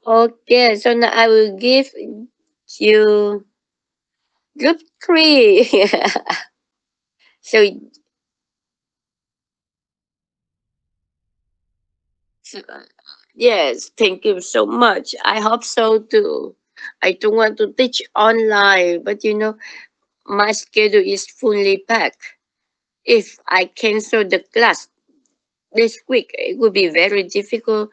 Okay, so now I will give you group three. so, so, yes, thank you so much. I hope so too. I don't want to teach online, but my schedule is fully packed. If I cancel the class this week, it would be very difficult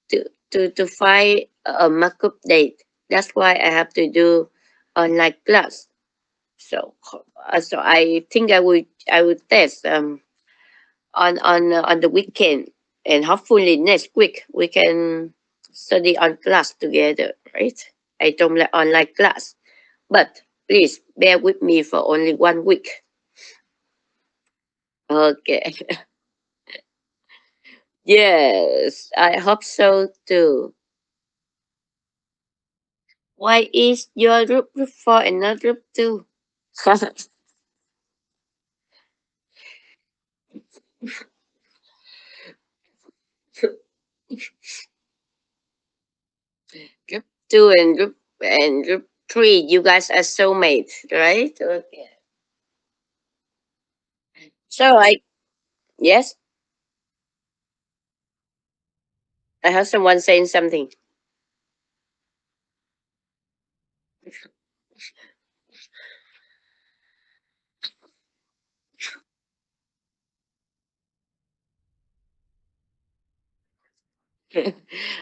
to find a markup date. That's why I have to do online class. So I think I would test on the weekend, and hopefully next week we can study on class together, right? I don't like online class, but please bear with me for only 1 week. Okay. Yes, I hope so too. Why is your group 4 and not group 2? Group 2 and group 3, you guys are soulmates, right? Okay. So yes, I have someone saying something.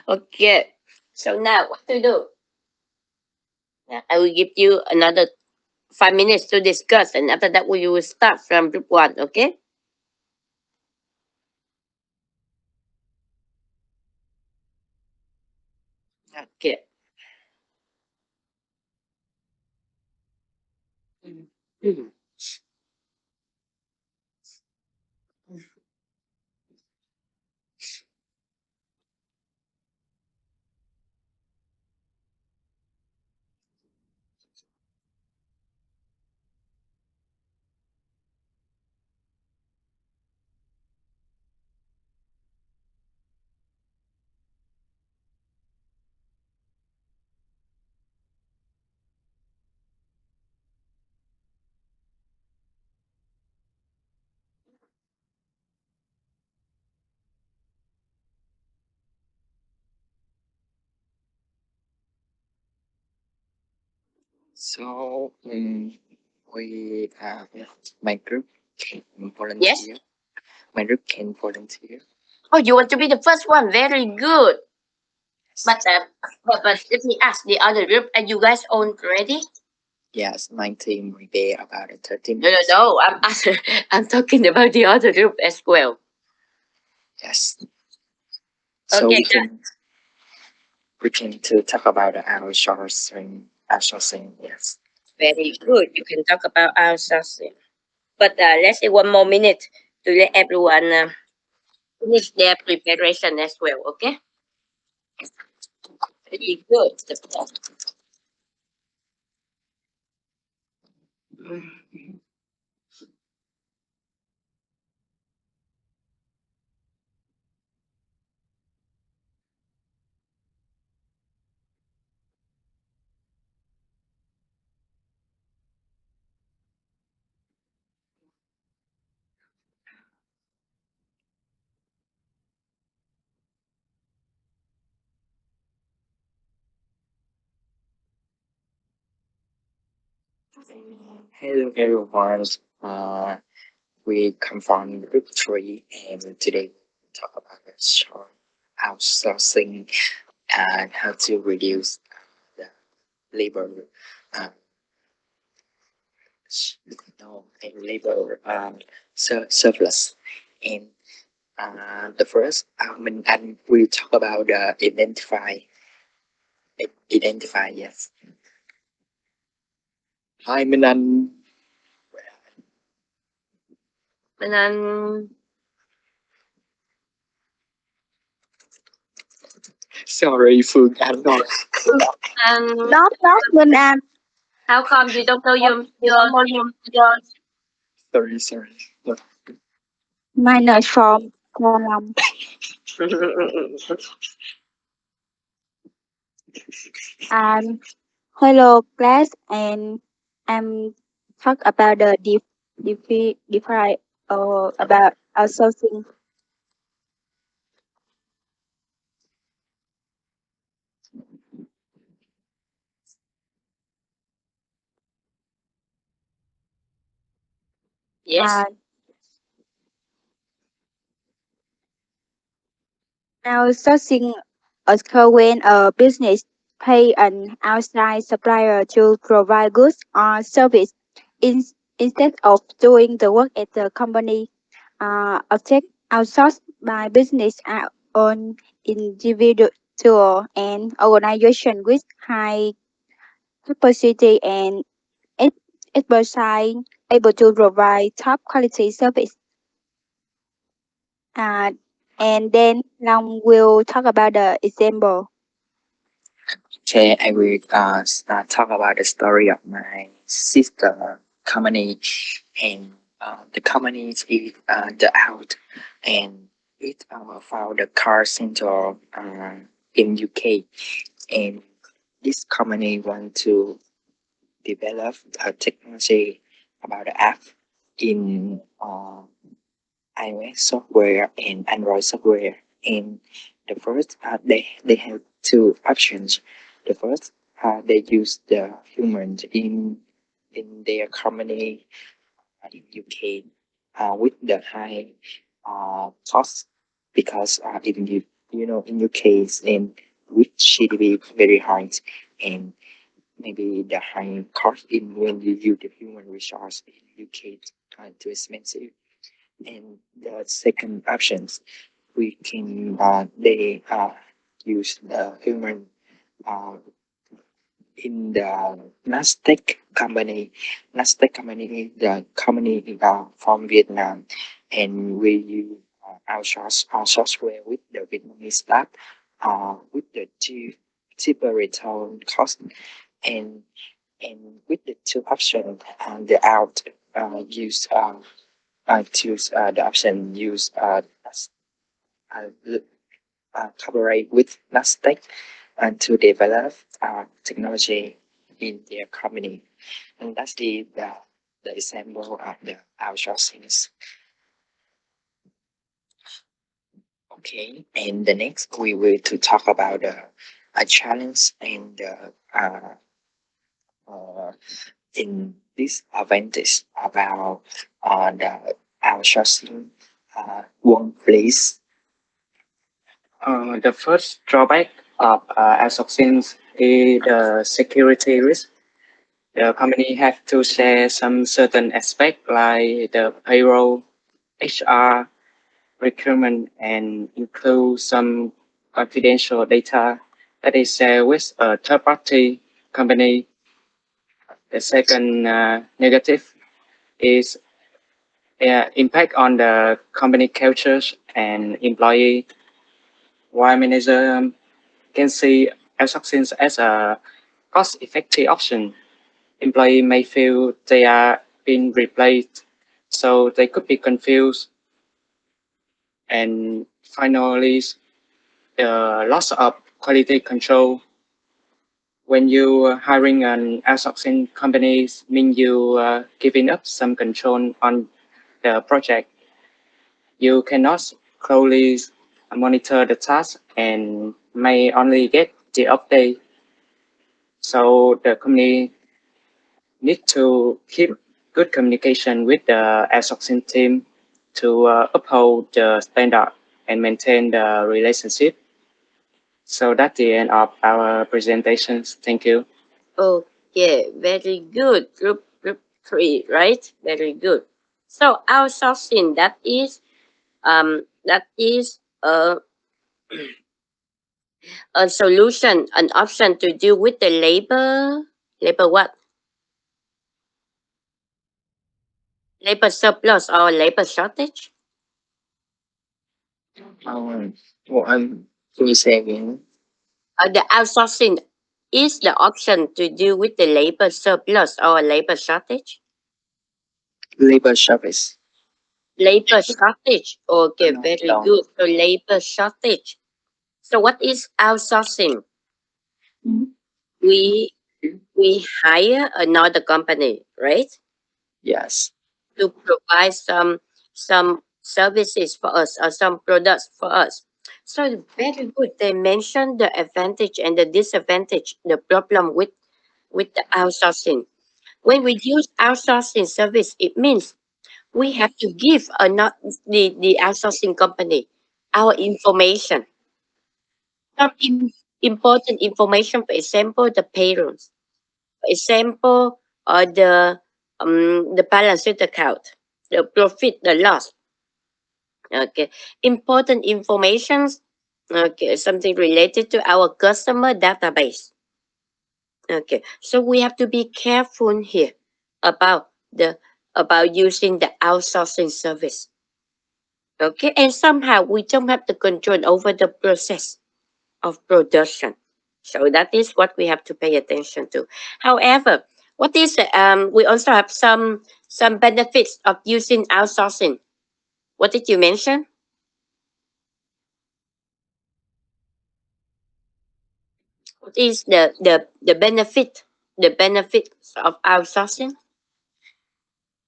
Okay. So now what to do? I will give you another 5 minutes to discuss, and after that we will start from group 1. Okay. Okay. Mhm. So we my group can Yes. volunteer. My group can volunteer. Oh, you want to be the first one? Very good. But let me ask the other group. Are you guys all ready? Yes, my team will be about 30 No, no, minutes. no. I'm talking about the other group as well. Yes. So Okay, we can to talk about outsourcing. Yes. very good. You can talk about outsourcing. But let's say 1 more minute to let everyone finish their preparation as well. Okay. Very good. Hello everyone. Uh, we come from group 3, and today we talk about the short outsourcing and how to reduce the labor uh, no labor surplus. And the first and we talk about identify. Yes. Hi Minh Anh. And then Sorry Phương Anh. um, Not Minh Anh. how come you don't know your Sorry. Mine is from Um, and hello class, and I'm talk about the different about outsourcing. Yes. And outsourcing occurs when a business pay an outside supplier to provide goods or service in, instead of doing the work at the company. Object outsourced by business are on individual and organization with high capacity and ex- expertise able to provide top quality service. Uh, and then Long will talk about the example. Okay, I will talk about the story of my sister company, and the company is the out, and it found a car center in UK, and this company want to develop a technology about the app in iOS software and Android software. And the first, they have two options. The first, they use the humans in their company in UK with the high cost because in in UK in with GDP very high, and maybe the high cost in when you use the human resource in UK too expensive. And the second options, we can they use the human uh, in the Nasdaq company. Nasdaq company is the company from Vietnam, and we use outsource our software with the Vietnamese staff with the cheaper return cost, and with the two options, the out use I choose the option use uh, collaborate with Nasdaq and to develop technology in their company. And that's the example of the outsourcing. Okay, and the next we will to talk about a challenge and uh, in this advantage about the outsourcing workplace. The first drawback of outsourcing is the security risk. The company have to share some certain aspect like the payroll, HR, recruitment, and include some confidential data that is shared with a third party company. The second negative is impact on the company cultures and employee. While manager can see outsourcing as a cost-effective option, employee may feel they are being replaced, so they could be confused. And finally, the loss of quality control. When you are hiring an outsourcing company, mean you giving up some control on the project. You cannot closely monitor the task and may only get the update. So the company need to keep good communication with the outsourcing team to uphold the standard and maintain the relationship. So that's the end of our presentations. Thank you. Okay, very good. Group three, right? Very good. So outsourcing, that is a solution, an option to deal with the labor what? Labor surplus or labor shortage. Um, can you say again? The outsourcing is the option to deal with the labor surplus or labor shortage. Labor service. Labor shortage. Okay, No, very no. good. So labor shortage. So what is outsourcing? We we hire another company, right, Yes. to provide some services for us or some products for us. So very good. They mentioned the advantage and the disadvantage, the problem with the outsourcing. When we use outsourcing service, it means we have to give not the outsourcing company our information, some important information, for example, the payrolls, for example, or the balance sheet account, the profit, the loss. Okay, important informations. Okay, something related to our customer database. Okay, so we have to be careful here about about using the outsourcing service. Okay, and somehow we don't have the control over the process of production. So that is what we have to pay attention to. However, what is we also have some benefits of using outsourcing. What did you mention? What is the benefit? The benefits of outsourcing?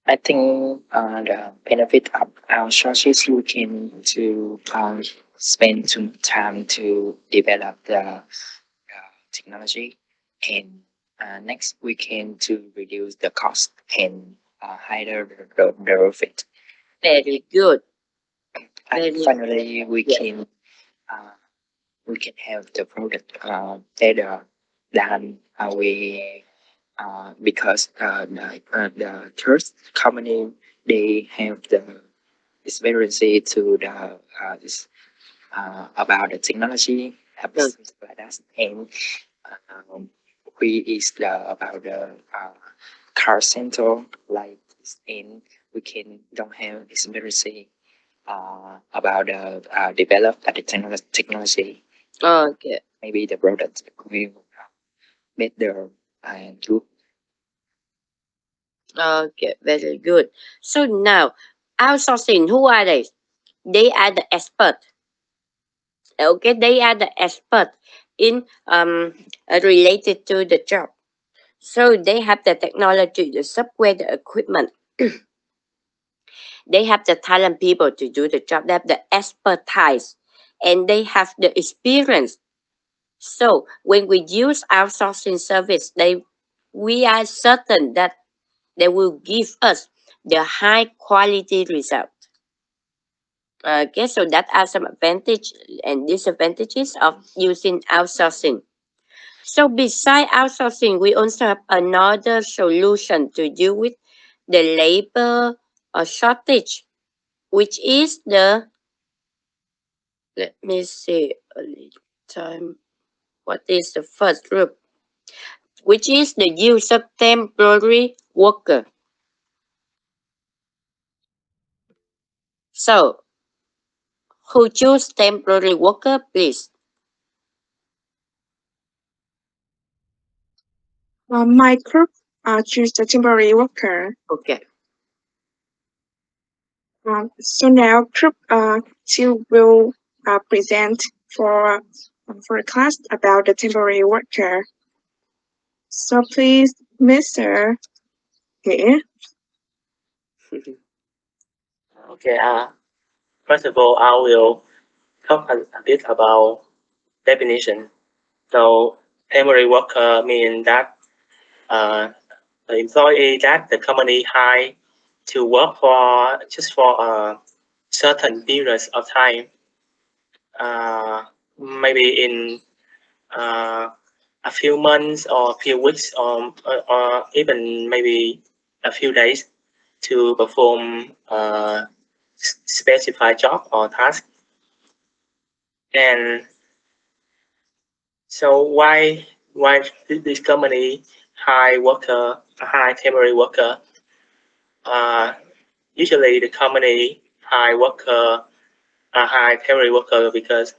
I think the benefit of our sources we can to spend some time to develop the technology, and next we can to reduce the cost and higher the profit. Very good. And Very finally, yes. uh, we can have the product better than we because the first company they have the experience to the about the technology No, something like that, and um, we is the about the car center like this, and we can don't have experience about the develop the technology. okay. Maybe the product will better and good. Okay. Very good. So now, outsourcing. Who are they? They are the expert. Okay, they are the expert in related to the job. So they have the technology, the software, the equipment. They have the talent people to do the job. They have the expertise, and they have the experience. So when we use outsourcing service, we are certain that they will give us the high quality result. Okay, so that are some advantage and disadvantages of using outsourcing. So beside outsourcing, we also have another solution to deal with the labor shortage, which is the, let me see a little time, what is the first group, which is the use of temporary worker. So who choose temporary worker, please? My group choose the temporary worker. Okay. So now group two will present for a class about the temporary worker. So please, Mr. Here. Okay. First of all, I will talk a bit about definition. So, temporary worker means that the employee that the company hire to work for just for a certain period of time, maybe in uh, a few months or a few weeks or even maybe a few days to perform a specified job or task. And so why this company hire temporary worker? Uh, Usually the company hire temporary worker because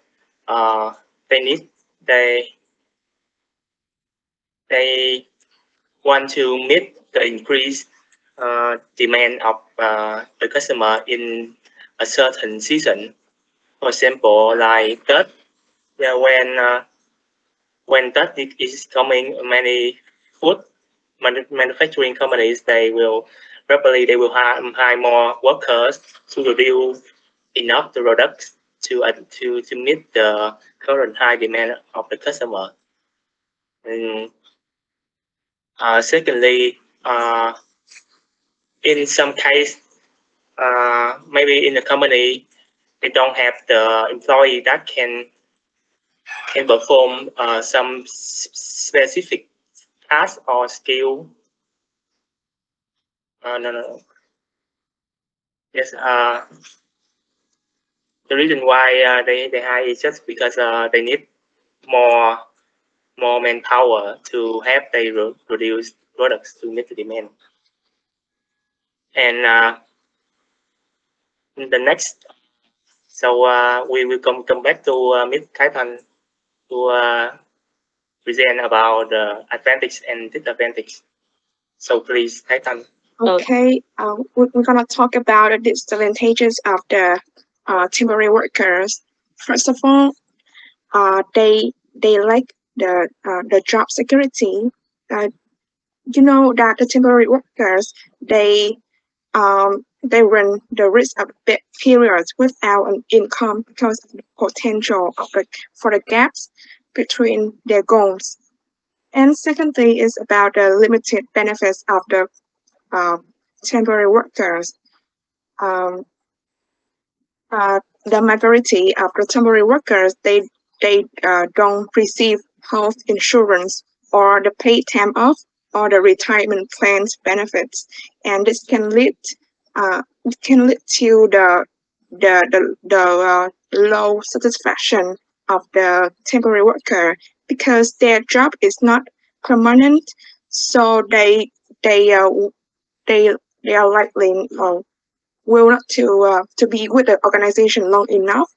uh, they need they they want to meet the increase demand of the customer in a certain season. For example, like Tết, yeah, when Tết is coming, many food manufacturing companies they will hire more workers to produce enough the products to meet the current high demand of the customer. And secondly, in some case, maybe in the company they don't have the employee that can perform some specific task or skill. No. Yes. The reason why they hire is just because they need more manpower to help they produce products to meet the demand. And the next, so we will come back to Ms. Thái Thanh to present about the advantage and disadvantage. So please, Thái Thanh. Okay, we're gonna talk about the disadvantages of the temporary workers. First of all, they lack the job security. You know that the temporary workers they run the risk of bad periods without an income because of the potential of for the gaps between their goals. And secondly is about the limited benefits of the temporary workers. Um, the majority of the temporary workers they don't receive health insurance or the paid time off or the retirement plans benefits, and this can lead to the low satisfaction of the temporary worker because their job is not permanent, so they uh, they are likely will not to be with the organization long enough.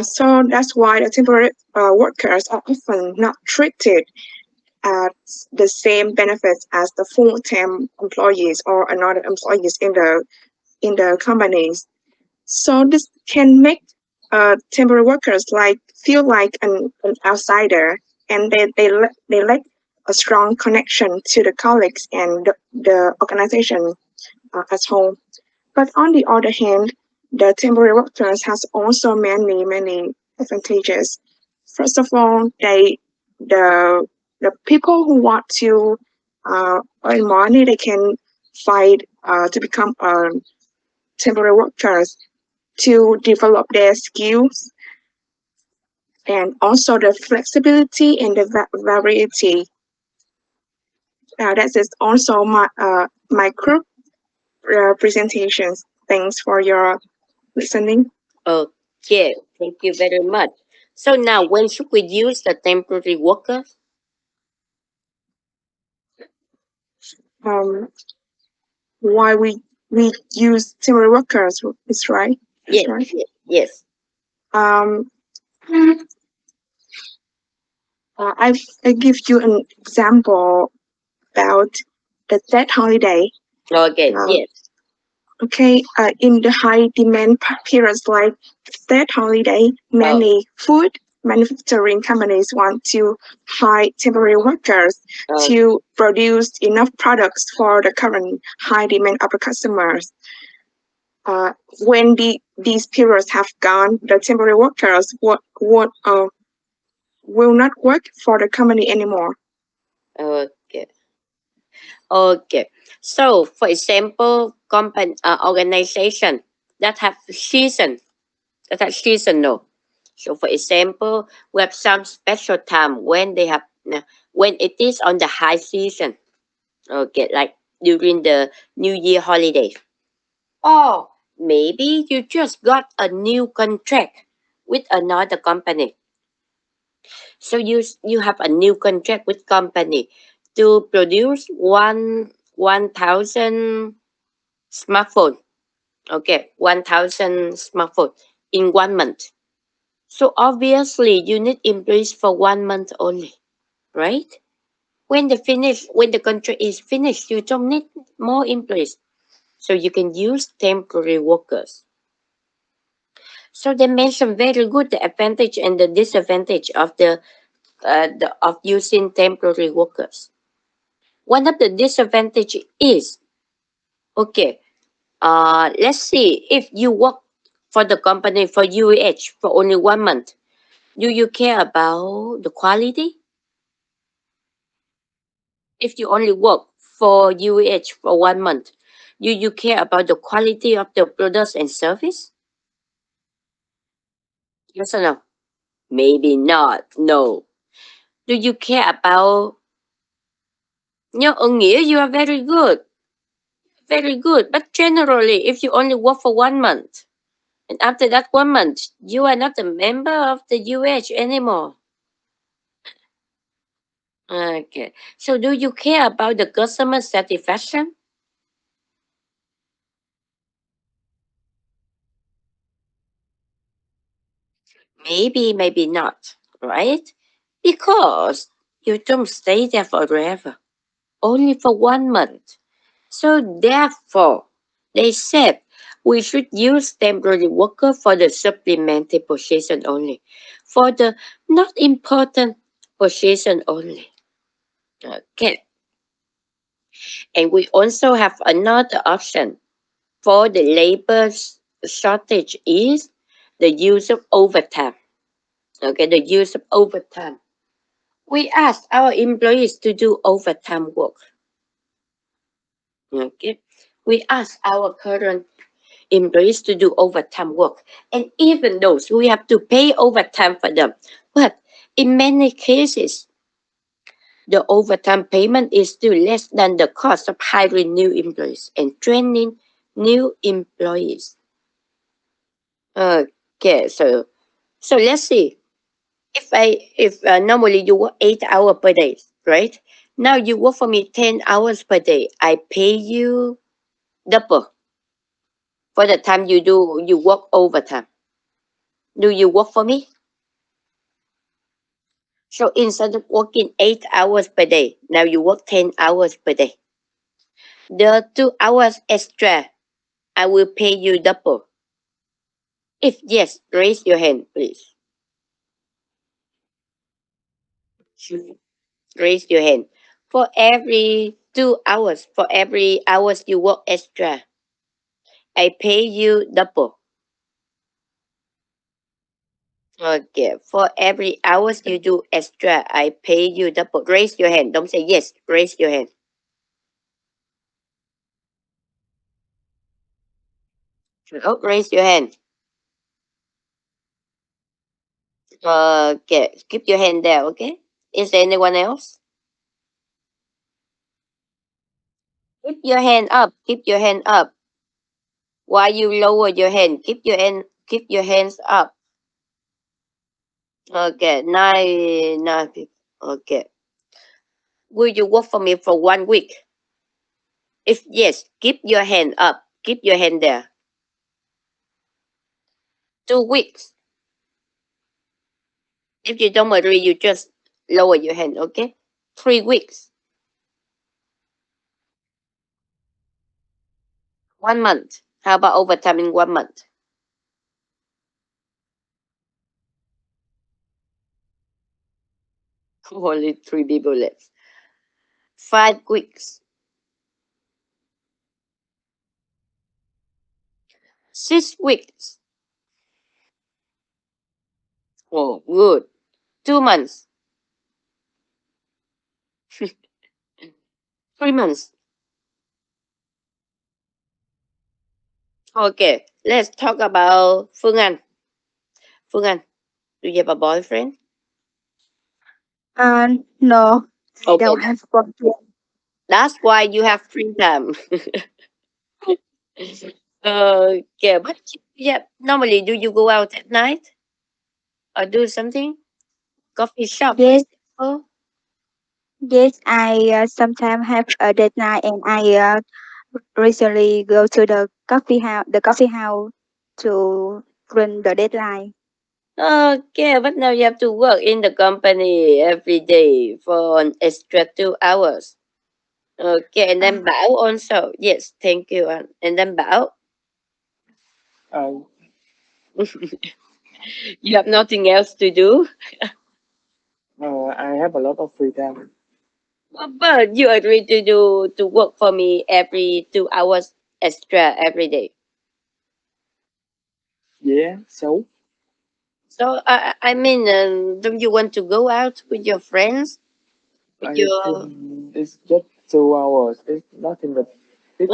So that's why the temporary workers are often not treated at the same benefits as the full-time employees or another employees in the companies. So this can make temporary workers like feel like an outsider, and they lack a strong connection to the colleagues and the organization as whole. But on the other hand, the temporary workers has also many advantages. First of all, the the people who want to earn money, they can fight to become temporary workers to develop their skills, and also the flexibility and the variety. That is also my group presentations. Thanks for your listening. Okay, thank you very much. So now, when should we use the temporary workers? Um, why we use temporary workers is right. That's Yes, right. yes. Um, I give you an example about the Tet holiday. Okay, yes. Okay, in the high demand periods like Tet holiday, many food manufacturing companies want to hire temporary workers to produce enough products for the current high demand of the customers. When these periods have gone, the temporary workers will not work for the company anymore. Okay. Okay. So, for example, company organization that have seasonal. So, for example, we have some special time when they have when it is on the high season. Okay, like during the New Year holiday. Or maybe you just got a new contract with another company. So you have a new contract with company to produce 1,000 smartphone. Okay, 1,000 smartphone in 1 month. So obviously you need employees for 1 month only, right? When the contract is finished, you don't need more employees. So you can use temporary workers. So they mentioned very good the advantage and the disadvantage of the of using temporary workers. One of the disadvantage is okay. Let's see if you work for the company for UEH for only 1 month. Do you care about the quality? If you only work for UEH for 1 month, do you care about the quality of the products and service? Yes or no? Maybe not. No. Do you care about nghĩa you are very good. Very good. But generally, if you only work for 1 month, and after that 1 month, you are not a member of the UH anymore. Okay. So do you care about the customer satisfaction? Maybe, maybe not. Right? Because you don't stay there forever. Only for 1 month. So therefore, they said we should use temporary worker for the supplementary position only. For the not important position only. Okay. And we also have another option for the labor shortage is the use of overtime. Okay, the use of overtime. We ask our employees to do overtime work. Okay, we ask our current employees to do overtime work, and even those we have to pay overtime for them. But in many cases, the overtime payment is still less than the cost of hiring new employees and training new employees. Okay, so let's see. If normally you work 8 hours per day, right? Now you work for me 10 hours per day. I pay you double for the time you work overtime. Do you work for me? So instead of working 8 hours per day, now you work 10 hours per day. The 2 hours extra, I will pay you double. If yes, raise your hand, please. Raise your hand. For every 2 hours, for every hours you work extra, I pay you double. Okay. For every hours you do extra, I pay you double. Raise your hand. Don't say yes. Raise your hand. Oh, raise your hand. Okay. Keep your hand there. Okay. Is there anyone else? Keep your hand up. Keep your hand up. Why you lower your hand? Keep your hands up. Okay. Nine people. Okay. Will you work for me for 1 week? If yes, keep your hand up. Keep your hand there. 2 weeks. If you don't agree, you just lower your hand, okay? 3 weeks. 1 month. How about overtime in 1 month? Only three people left. 5 weeks. 6 weeks. Oh, good. 2 months. 3 months. Okay, let's talk about Phương Anh. Phương Anh, do you have a boyfriend? No, I Okay, don't have boyfriend. that's why you have free time. Okay, but yeah, normally do you go out at night or do something? Coffee shop, for Yes, example? yes, I sometimes have a date night, and I recently go to the coffee house to run the deadline. Okay, but now you have to work in the company every day for an extra 2 hours. Okay, and then Bảo also. Yes, thank you. And then Bảo, Uh, you have nothing else to do. I have a lot of free time. But you agree to work for me every 2 hours extra every day. Yeah, so So I mean, don't you want to go out with your friends? With I your think it's just 2 hours. It's nothing but it.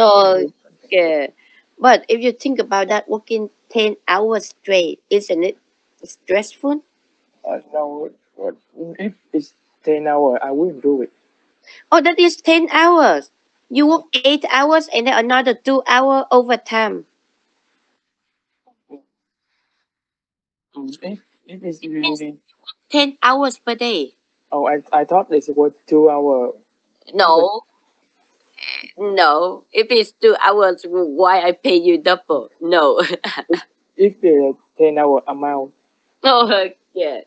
okay, but if you think about that, working 10 hours straight, isn't it stressful? No, what if it's 10 hours? I will do it. Oh, that is 10 hours. You work 8 hours and then another 2 hour overtime. If it's It means really 10 hours per day. oh, I thought it was 2 hours. But No, no. If it's 2 hours, why I pay you double? No. if the 10 hour amount, Oh, yeah.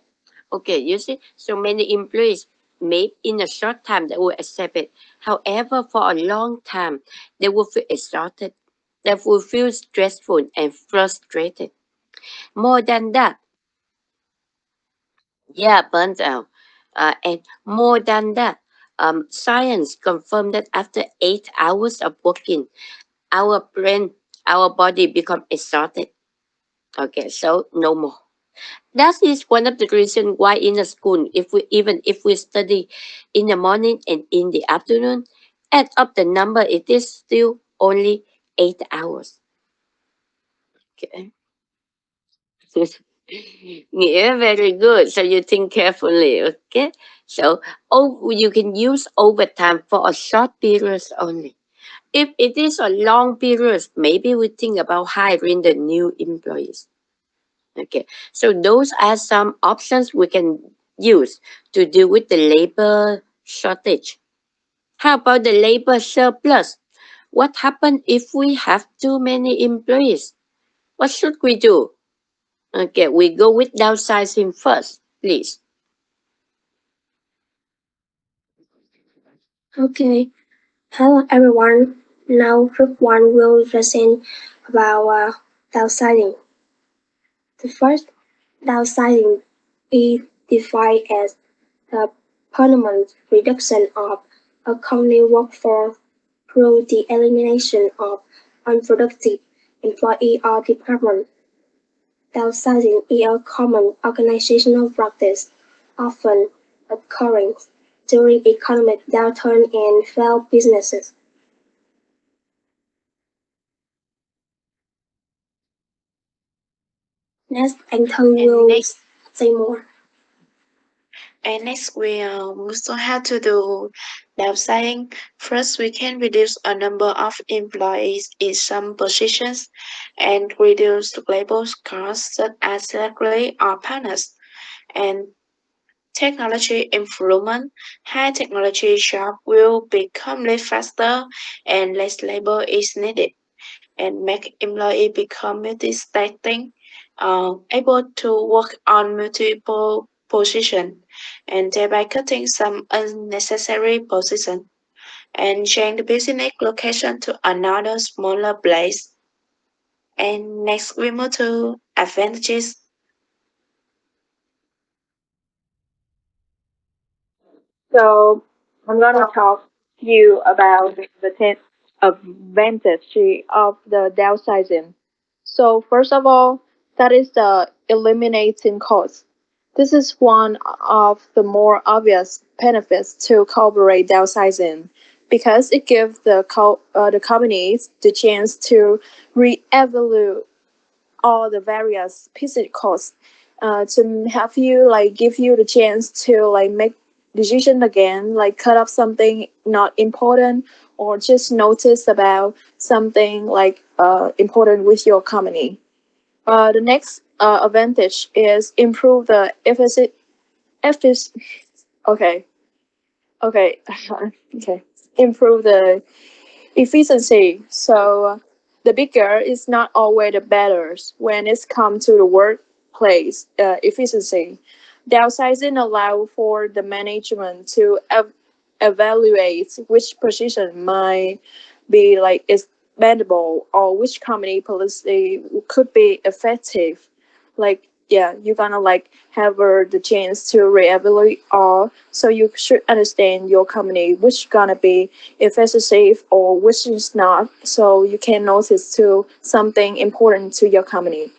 Okay, you see, so many employees maybe in a short time they will accept it. However, for a long time, they will feel exhausted. They will feel stressful and frustrated. More than that, yeah, burnt out. And more than that, science confirmed that after 8 hours of working, our brain, our body become exhausted. Okay, so no more. That is one of the reasons why in a school, if we even if we study in the morning and in the afternoon, add up the number, it is still only 8 hours. Okay. Yeah, very good. So you think carefully, okay? So you can use overtime for a short period only. If it is a long period, maybe we think about hiring the new employees. Okay, so those are some options we can use to deal with the labor shortage. How about the labor surplus? What happens if we have too many employees? What should we do? Okay, we go with downsizing first, please. Okay, hello everyone. Now group one will present about downsizing. The first downsizing is defined as the permanent reduction of a company workforce through the elimination of unproductive employee or department. Downsizing is a common organizational practice, often occurring during economic downturn and failed businesses. Next, Anton And will next, say more. we also have to do downsizing. First, we can reduce a number of employees in some positions and reduce labor costs such as salary or partners. And technology improvement, high technology job will become less faster and less labor is needed and make employee become multi-tasking, able to work on multiple positions and thereby cutting some unnecessary positions and change the business location to another smaller place. And next we move to advantages. So I'm gonna talk to you about the 10 advantage of the downsizing. So first of all, that is the eliminating cost. This is one of the more obvious benefits to corporate downsizing because it gives the companies the chance to reevaluate all the various pieces costs to have you like give you the chance to like make decision again, like cut off something not important or just notice about something like important with your company. The next advantage is improve the effic- okay, okay, okay, improve the efficiency. So the bigger is not always the better when it's come to the workplace. workplace efficiency. Downsizing allow for the management to evaluate which position might be like expandable or which company policy could be effective. Like yeah, you're gonna like have the chance to reevaluate all, so you should understand your company which gonna be effective or which is not, so you can notice to something important to your company.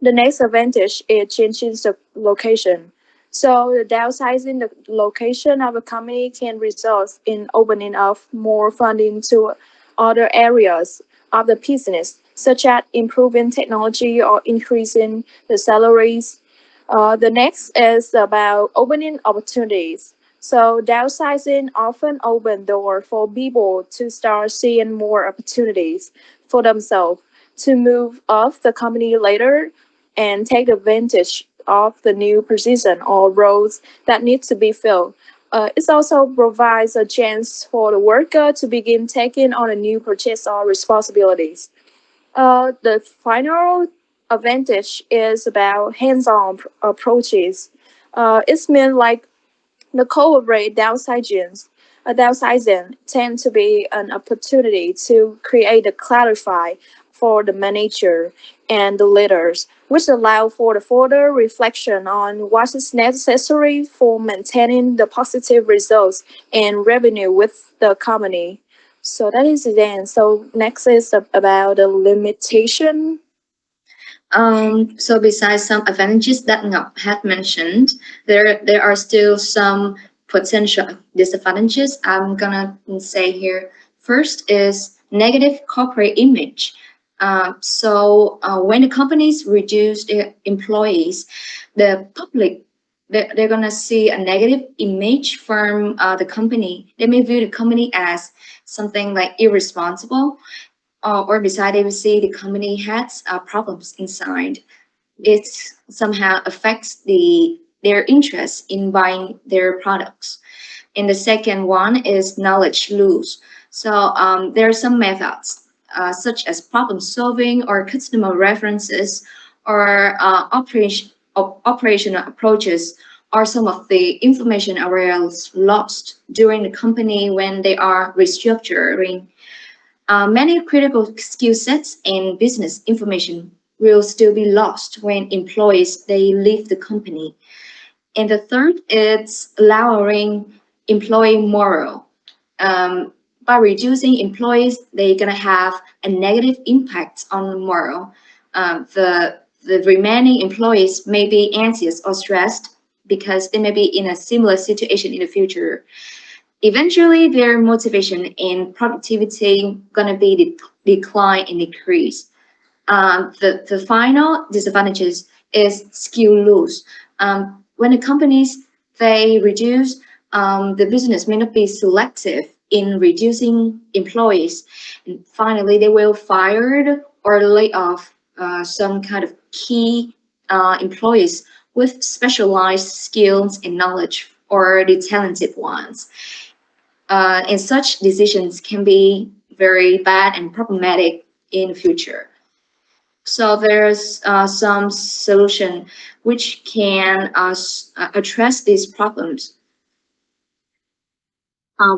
The next advantage is changing the location. So the downsizing the location of a company can result in opening up more funding to other areas of the business, such as improving technology or increasing the salaries. The next is about opening opportunities. So downsizing often open door for people to start seeing more opportunities for themselves to move off the company later and take advantage of the new position or roles that need to be filled. It also provides a chance for the worker to begin taking on a new purchase or responsibilities. The final advantage is about hands-on approaches. It's meant like the corporate downsizing tend to be an opportunity to create a clarify for the manager and the leaders, which allow for the further reflection on what is necessary for maintaining the positive results and revenue with the company. So that is it then. So next is about the limitation. So besides some advantages that Ngọc had mentioned, there are still some potential disadvantages I'm gonna say here. First is negative corporate image. When the companies reduce their employees, the public they're gonna see a negative image from the company. They may view the company as something like irresponsible, or beside they will see the company has problems inside. It somehow affects their interest in buying their products. And the second one is knowledge loss. There are some methods such as problem solving or customer references or operational approaches are some of the information areas lost during the company when they are restructuring. Many critical skill sets and business information will still be lost when employees they leave the company. And the third is lowering employee morale. By reducing employees, they're gonna have a negative impact on morale. The remaining employees may be anxious or stressed because they may be in a similar situation in the future. Eventually, their motivation and productivity gonna be decline and decrease. The final disadvantages is skill loss. When the companies they reduce, the business may not be selective in reducing employees. And finally, they will fire or lay off some kind of key employees with specialized skills and knowledge or the talented ones. And such decisions can be very bad and problematic in the future. So there's some solution which can address these problems.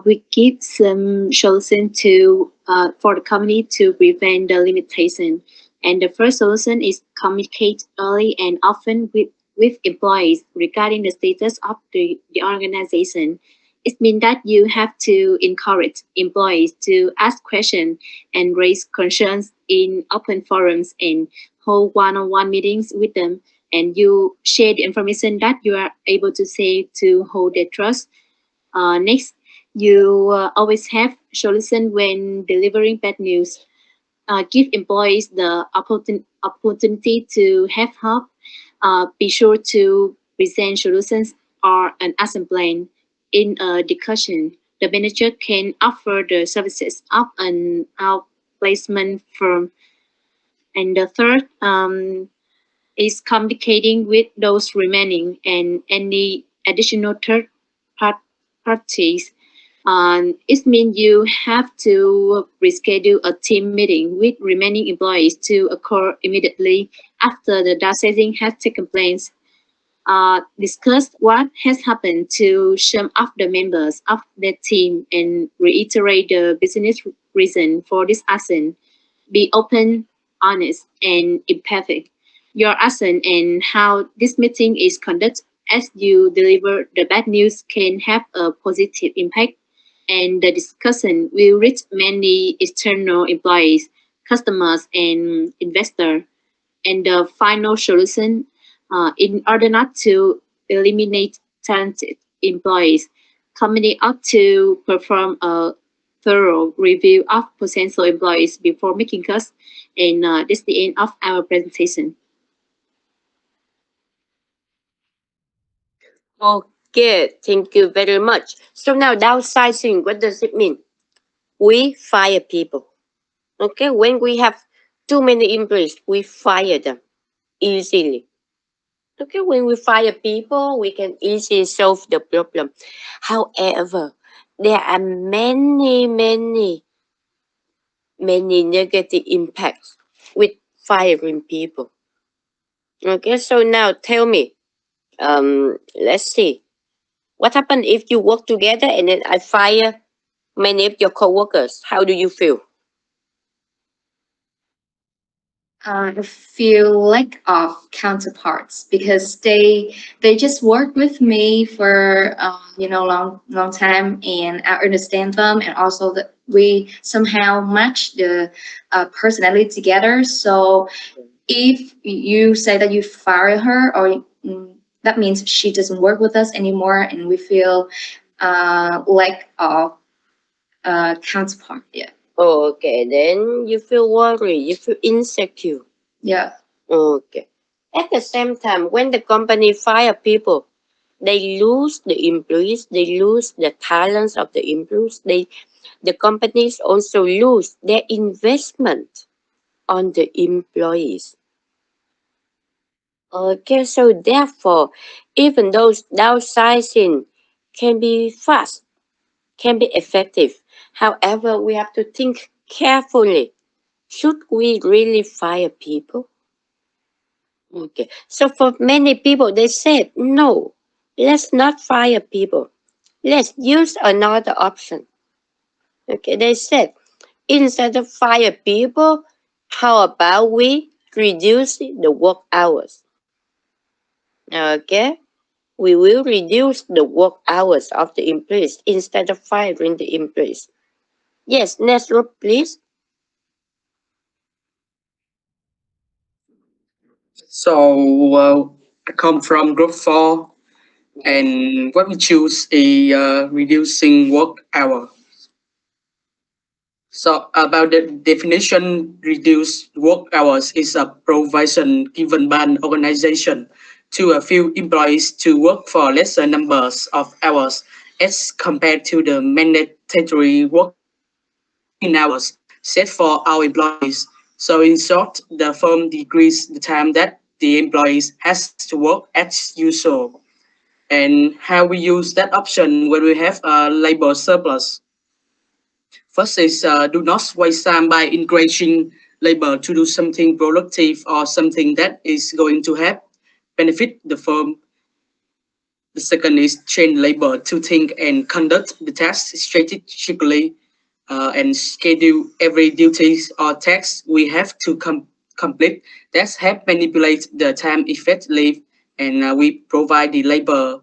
We give some solution to for the company to prevent the limitation. And the first solution is communicate early and often with employees regarding the status of the organization. It means that you have to encourage employees to ask questions and raise concerns in open forums and hold one-on-one meetings with them. And you share the information that you are able to say to hold their trust. Next, you always have solution when delivering bad news. Give employees the opportunity to have help. Be sure to present solutions or an action plan in a discussion. The manager can offer the services of an outplacement firm. And the third is communicating with those remaining and any additional third parties. It means you have to reschedule a team meeting with remaining employees to occur immediately after the downsizing has taken place, discuss what has happened to some of the members of the team and reiterate the business reason for this action. Be open, honest, and empathic. Your action and how this meeting is conducted as you deliver the bad news can have a positive impact, and the discussion will reach many external employees, customers, and investors. And the final solution, in order not to eliminate talented employees, company ought to perform a thorough review of potential employees before making cuts. And that's the end of our presentation. Okay, thank you very much. So now downsizing, what does it mean? We fire people. Okay, when we have too many employees, we fire them easily. Okay, when we fire people, we can easily solve the problem. However, there are many negative impacts with firing people. Okay, so now tell me, let's see, what happened if you work together and then I fire many of your coworkers? How do you feel? I feel lack of counterparts because they just work with me for long time, and I understand them, and also that we somehow match the personality together. So if you say that you fire her, or that means she doesn't work with us anymore, and we feel lack of counterpart. Yeah. Okay, then you feel worried, you feel insecure. Yeah. Okay. At the same time, when the company fire people, they lose the employees, they lose the talents of the employees, the companies also lose their investment on the employees. Okay, so therefore, even those downsizing can be fast, can be effective. However, we have to think carefully. Should we really fire people? Okay. So for many people, they said, no, let's not fire people. Let's use another option. Okay. They said, instead of fire people, how about we reduce the work hours? Okay. We will reduce the work hours of the employees instead of firing the employees. Yes, next row, please. So I come from group 4, and what we choose is reducing work hour. So about the definition, reduced work hours is a provision given by an organization to a few employees to work for lesser numbers of hours as compared to the mandatory working hours set for our employees. So in short, the firm decreases the time that the employees has to work as usual. And how we use that option when we have a labor surplus. First is do not waste time by encouraging labor to do something productive or something that is going to help benefit the firm. The second is train labor to think and conduct the task strategically and schedule every duty or task we have to complete. That's help manipulate the time effectively, and we provide the labor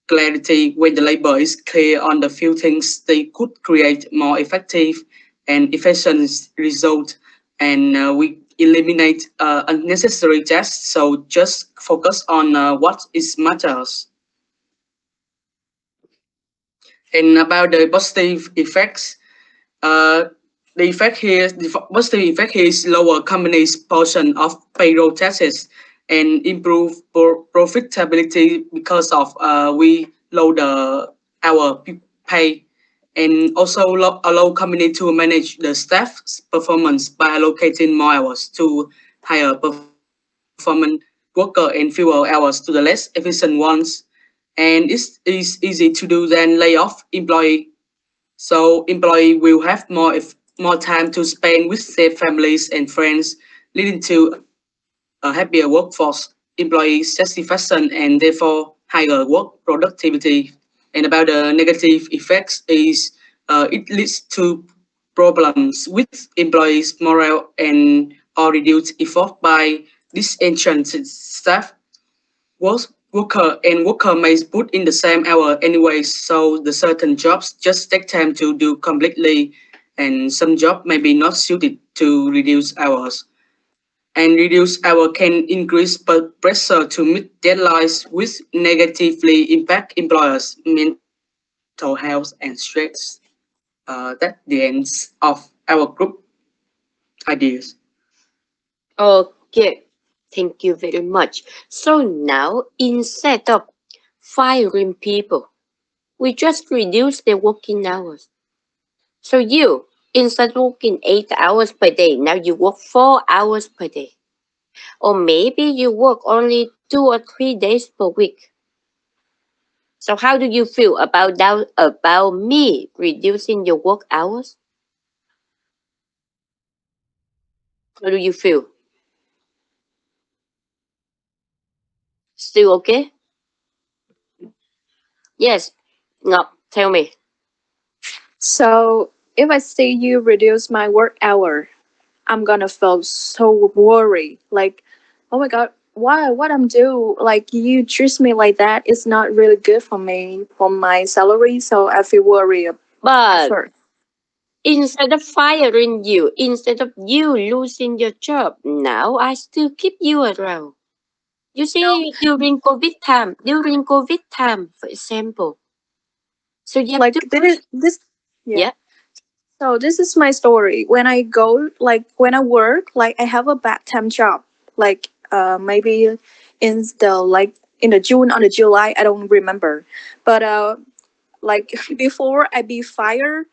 clarity. When the labor is clear on the few things, they could create more effective and efficient result, and we eliminate unnecessary tasks, so just focus on what is matters. And about the positive effects, uh, the positive effect here is lower companies' portion of payroll taxes and improve profitability because of we lower our pay, and also allow company to manage the staff's performance by allocating more hours to higher performance worker and fewer hours to the less efficient ones. And it is easy to do than lay off employee, so employee will have more time to spend with their families and friends, leading to a better a happier workforce, employee satisfaction, and therefore higher work productivity. And about the negative effects is it leads to problems with employees' morale and or reduced effort by disenchanted staff. Worker may put in the same hour anyway, so the certain jobs just take time to do completely, and some job may be not suited to reduce hours. And reduced hour can increase pressure to meet deadlines, which negatively impact employers' mental health and stress. That's the end of our group ideas. Okay, thank you very much. So now, instead of firing people, we just reduce their working hours. So you, instead of working 8 hours per day, now you work 4 hours per day. Or maybe you work only 2 or 3 days per week. So how do you feel about that, about me reducing your work hours? How do you feel? Still okay? Yes. No, tell me. So if I see you reduce my work hour, I'm gonna feel so worried. Like, oh my god, why? What I'm do? Like you treat me like that is not really good for me for my salary. So I feel worried at But first. instead of firing you, instead of you losing your job, now I still keep you around. You No, see, during COVID time, for example. So you have like to this. Yeah. yeah. So this is my story. When I go, like when I work, like I have a part-time job. Like maybe in the like in the June or the July, I don't remember. But like before I be fired,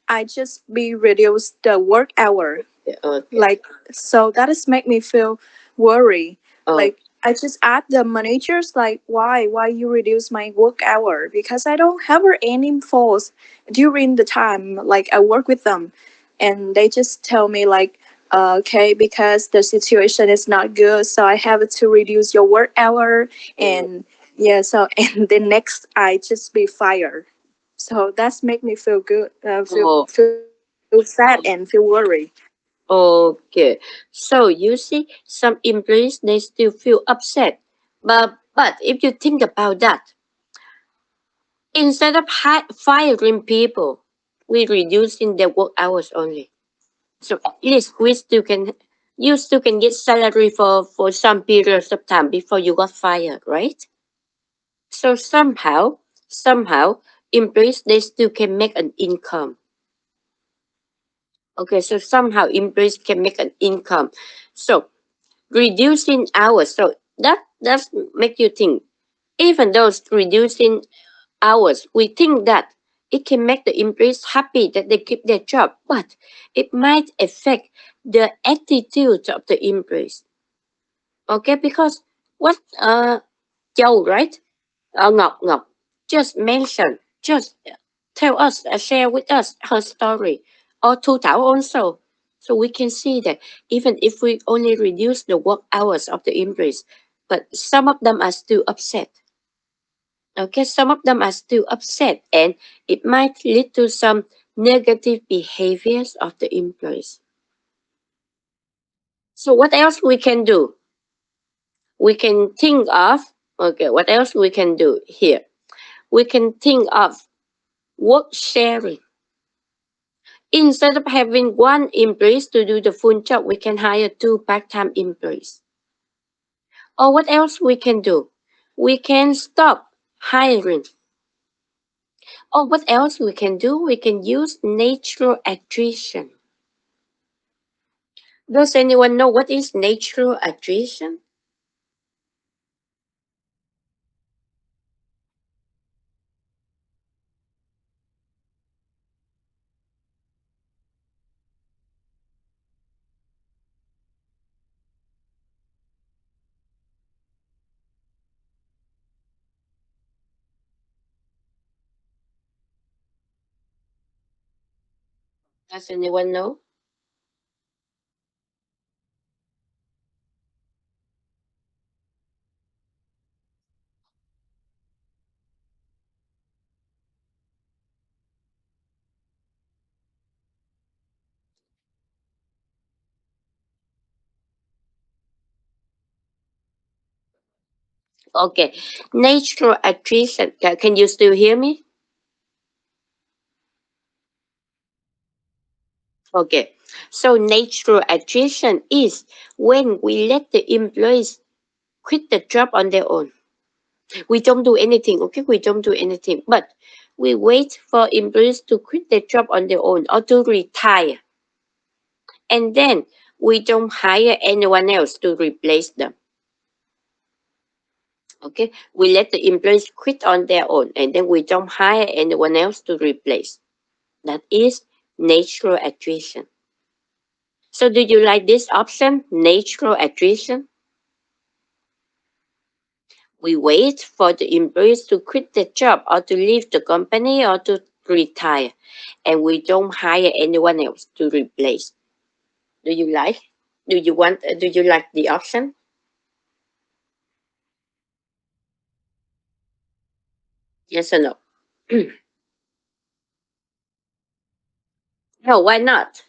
I just be reduce the work hour. Okay. Like so that is make me feel worry. Oh, Like I just ask the managers like why you reduce my work hour because I don't have any faults during the time like I work with them, and they just tell me like okay, because the situation is not good, so I have to reduce your work hour. And yeah, so and the next I just be fired. So that's make me feel good, oh, feel sad and feel worried. okay. So you see, some employees they still feel upset. But if you think about that, instead of firing people, we reducing their work hours only. So at least we still can you still can get salary for some periods of time before you got fired, right? So somehow employees they still can make an income. Okay, so somehow employees can make an income. So reducing hours. So that's make you think. Even though it's reducing hours, we think that it can make the employees happy that they keep their job, but it might affect the attitude of the employees. Okay, because what Joe, right? Ngọc just mention, just tell us, share with us her story, or Thu Thảo also. So we can see that even if we only reduce the work hours of the employees, but some of them are still upset. Okay, some of them are still upset, and it might lead to some negative behaviors of the employees. So what else we can do? We can think of, okay, what else we can do here? We can think of work sharing. Instead of having one employee to do the full job, we can hire two part-time employees. Or what else we can do? We can stop hiring. Or what else we can do? We can use natural attrition. Does anyone know what is natural attrition? Does anyone know? Okay. Natural attrition. Can you still hear me? Okay. So natural attrition is when we let the employees quit the job on their own. We don't do anything, okay? We don't do anything. But we wait for employees to quit their job on their own or to retire. And then we don't hire anyone else to replace them. Okay? We let the employees quit on their own and then we don't hire anyone else to replace. That is natural attrition. So do you like this option, natural attrition? We wait for the employees to quit the job or to leave the company or to retire, and we don't hire anyone else to replace. Do you like? Do you want? Do you like the option? Yes or no? No, why not?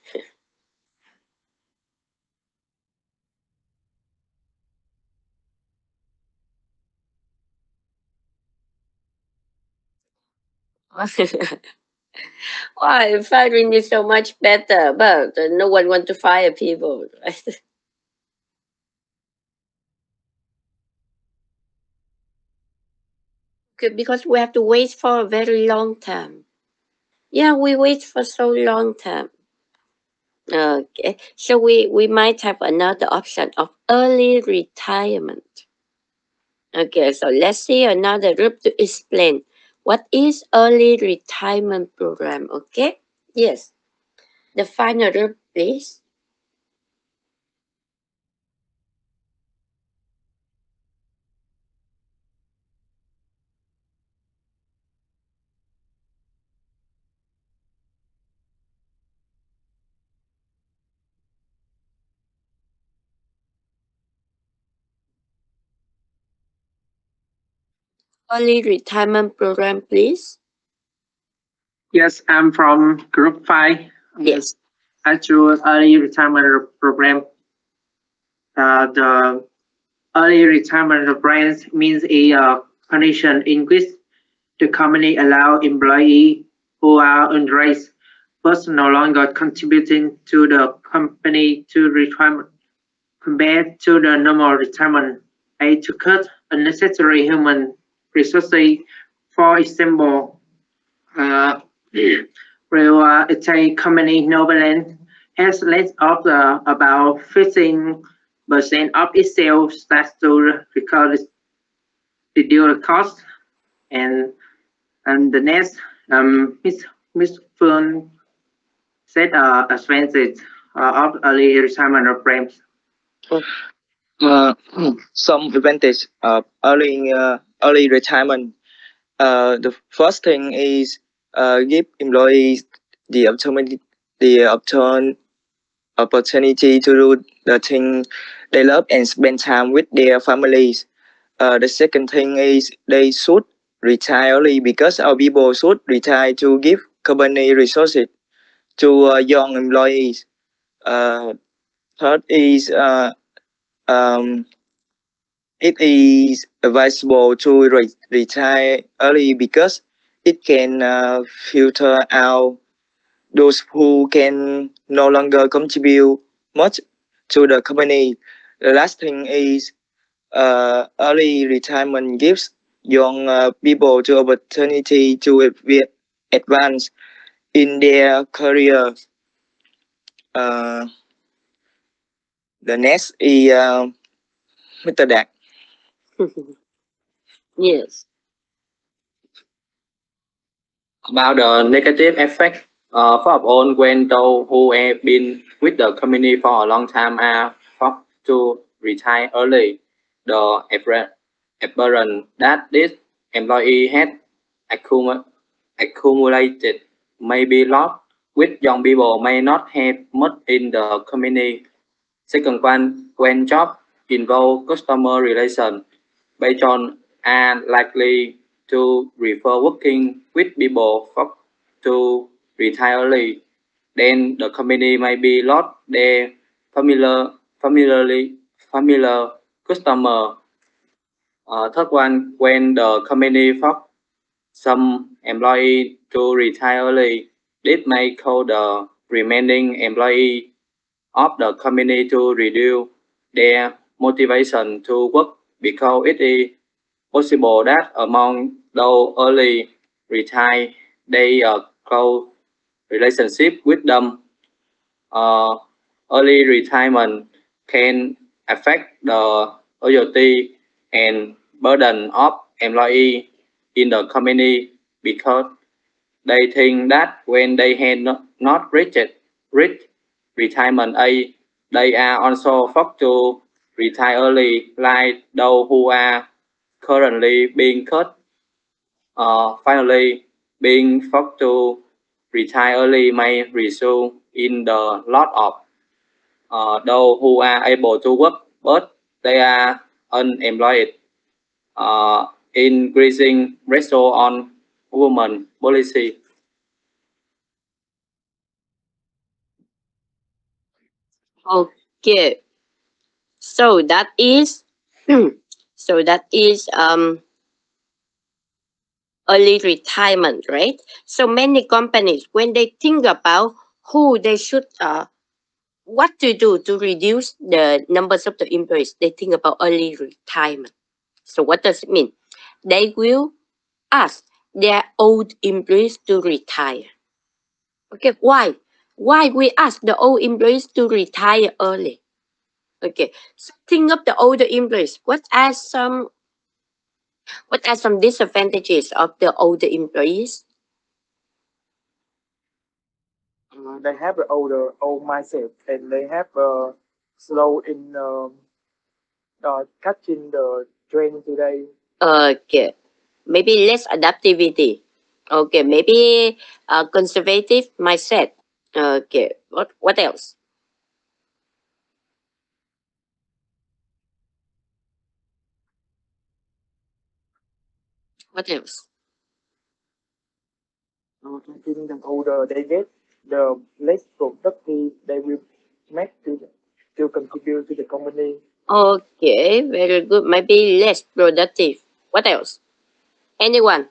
Why firing is so much better, but no one want to fire people. Right? Because we have to wait for a very long time. Yeah, we wait for so long time. Okay, so we might have another option of early retirement. Okay, so let's see another group to explain what is early retirement program. Okay, yes, the final group, please. Early retirement program, please. Yes, I'm from Group 5. Yes. Actual early retirement program. The early retirement program means a condition in which the company allow employees who are underage but no longer contributing to the company to retirement compared to the normal retirement age to cut unnecessary human resources. For example, uh, real estate company Novaland has less of about 15% of its sales starts to record reduce cost and the next Miss Fern said advantage of early retirement programs. Uh, some advantage of early retirement. The first thing is give employees the opportunity to do the thing they love and spend time with their families. The second thing is they should retire early because our people should retire to give company resources to young employees. Uh, Third is um, it is advisable to retire early because it can filter out those who can no longer contribute much to the company. The last thing is early retirement gives young people the opportunity to advance in their career. Uh, the next is Mr. Đạt. Yes. About the negative effect for all when those who have been with the company for a long time are forced to retire early. The apparent that this employee had accumulated may be lost, with young people may not have much in the company. Second one, when job involve customer relation, patron are likely to prefer working with people forced to retire early. Then the company may be lost their familiar customer. Third one, when the company forced some employee to retire early, this may cause the remaining employee of the company to reduce their motivation to work because it is possible that among those early retire, they close relationship with them. Uh, Early retirement can affect the loyalty and burden of employee in the company because they think that when they had not reached retirement age, they are also forced to retire early, like those who are currently being cut. Finally, being forced to retire early may result in the loss of those who are able to work, but they are unemployed, increasing pressure on women policy. Okay, so that is so that is early retirement, right? So many companies, when they think about who they should what to do to reduce the numbers of the employees, they think about early retirement. So what does it mean? They will ask their old employees to retire. Okay, why? Why we ask the old employees to retire early? Okay, so think of the older employees. What are some disadvantages of the older employees? They have the old mindset and they have slow in catching the trend today. Okay, maybe less adaptivity. Okay, maybe conservative mindset. Okay, what else? What else? Thinking the older they get, the less productive they will make to contribute to the company. Okay, very good. Maybe less productive. What else? Anyone?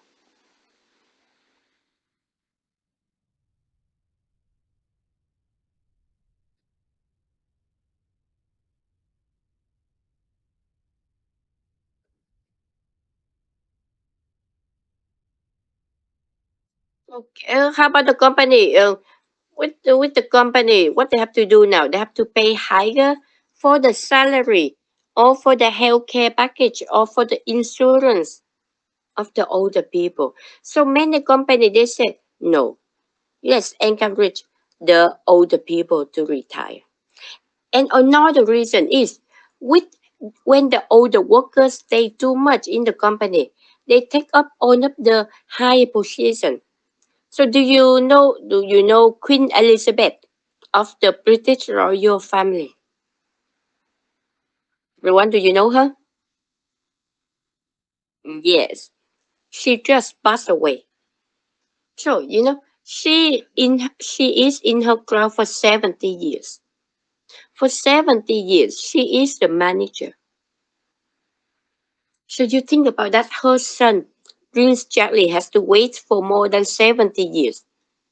Okay, how about the company? With the company, what they have to do now? They have to pay higher for the salary, or for the healthcare package, or for the insurance of the older people. So many company they said no. Let's encourage the older people to retire. And another reason is with when the older workers stay too much in the company, they take up all of the high position. So do you know Queen Elizabeth of the British royal family? Everyone, do you know her? Yes. She just passed away. So, she is in her crown for 70 years. For 70 years, she is the manager. So you think about that, her son, Prince Charlie, has to wait for more than 70 years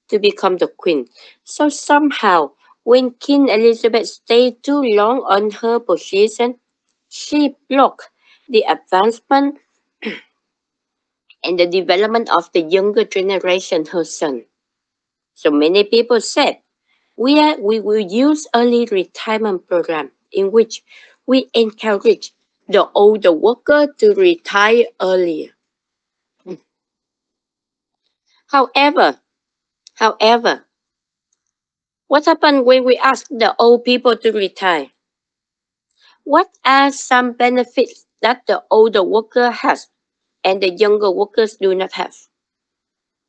to become the queen. So somehow, when Queen Elizabeth stayed too long on her position, she blocked the advancement and the development of the younger generation, her son. So many people said, we will use early retirement program in which we encourage the older worker to retire earlier. However, however, what happened when we ask the old people to retire? What are some benefits that the older worker has and the younger workers do not have?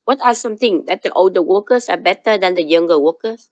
What are some things that the older workers are better than the younger workers?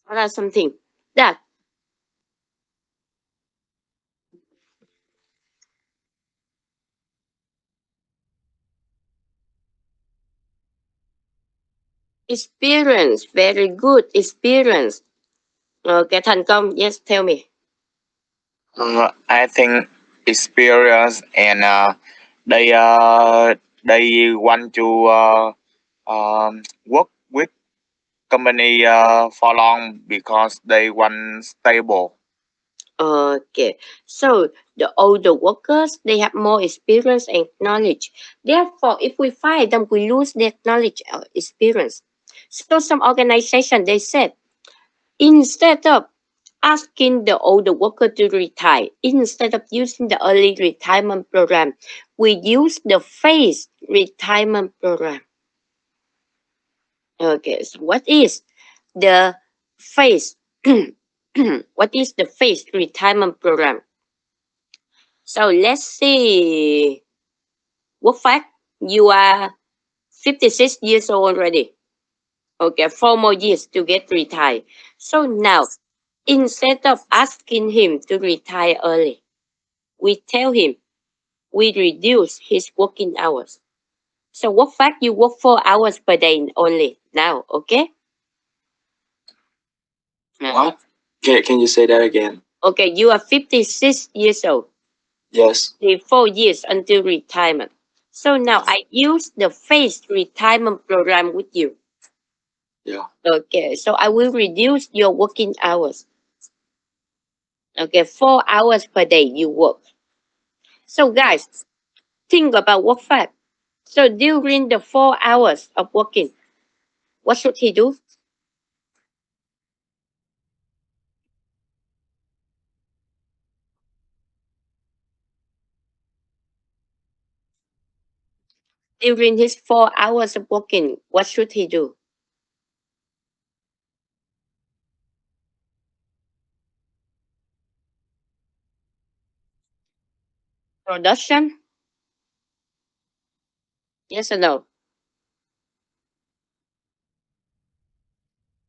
What are something that experience? Very good experience. Okay, thành công. Yes, tell me. I think experience and they want to work with company for long because they want stable. Okay, so the older workers they have more experience and knowledge. Therefore, if we fire them, we lose that knowledge or experience. So some organization they said instead of asking the older worker to retire, instead of using the early retirement program, we use the phased retirement program. Okay, so what is the phase? What is the phased retirement program? So let's see. What fact? You are 56 years old already. Okay, 4 more years to get retired. So now, instead of asking him to retire early, we tell him we reduce his working hours. So what fact you work 4 hours per day only now, okay? What? Can you say that again? Okay, you are 56 years old. Yes. 4 years until retirement. So now I use the phased retirement program with you. Yeah. Okay, so I will reduce your working hours. Okay, 4 hours per day you work. So guys, think about what fact. So during the 4 hours of working, what should he do? During his 4 hours of working, what should he do? Production? Yes or no?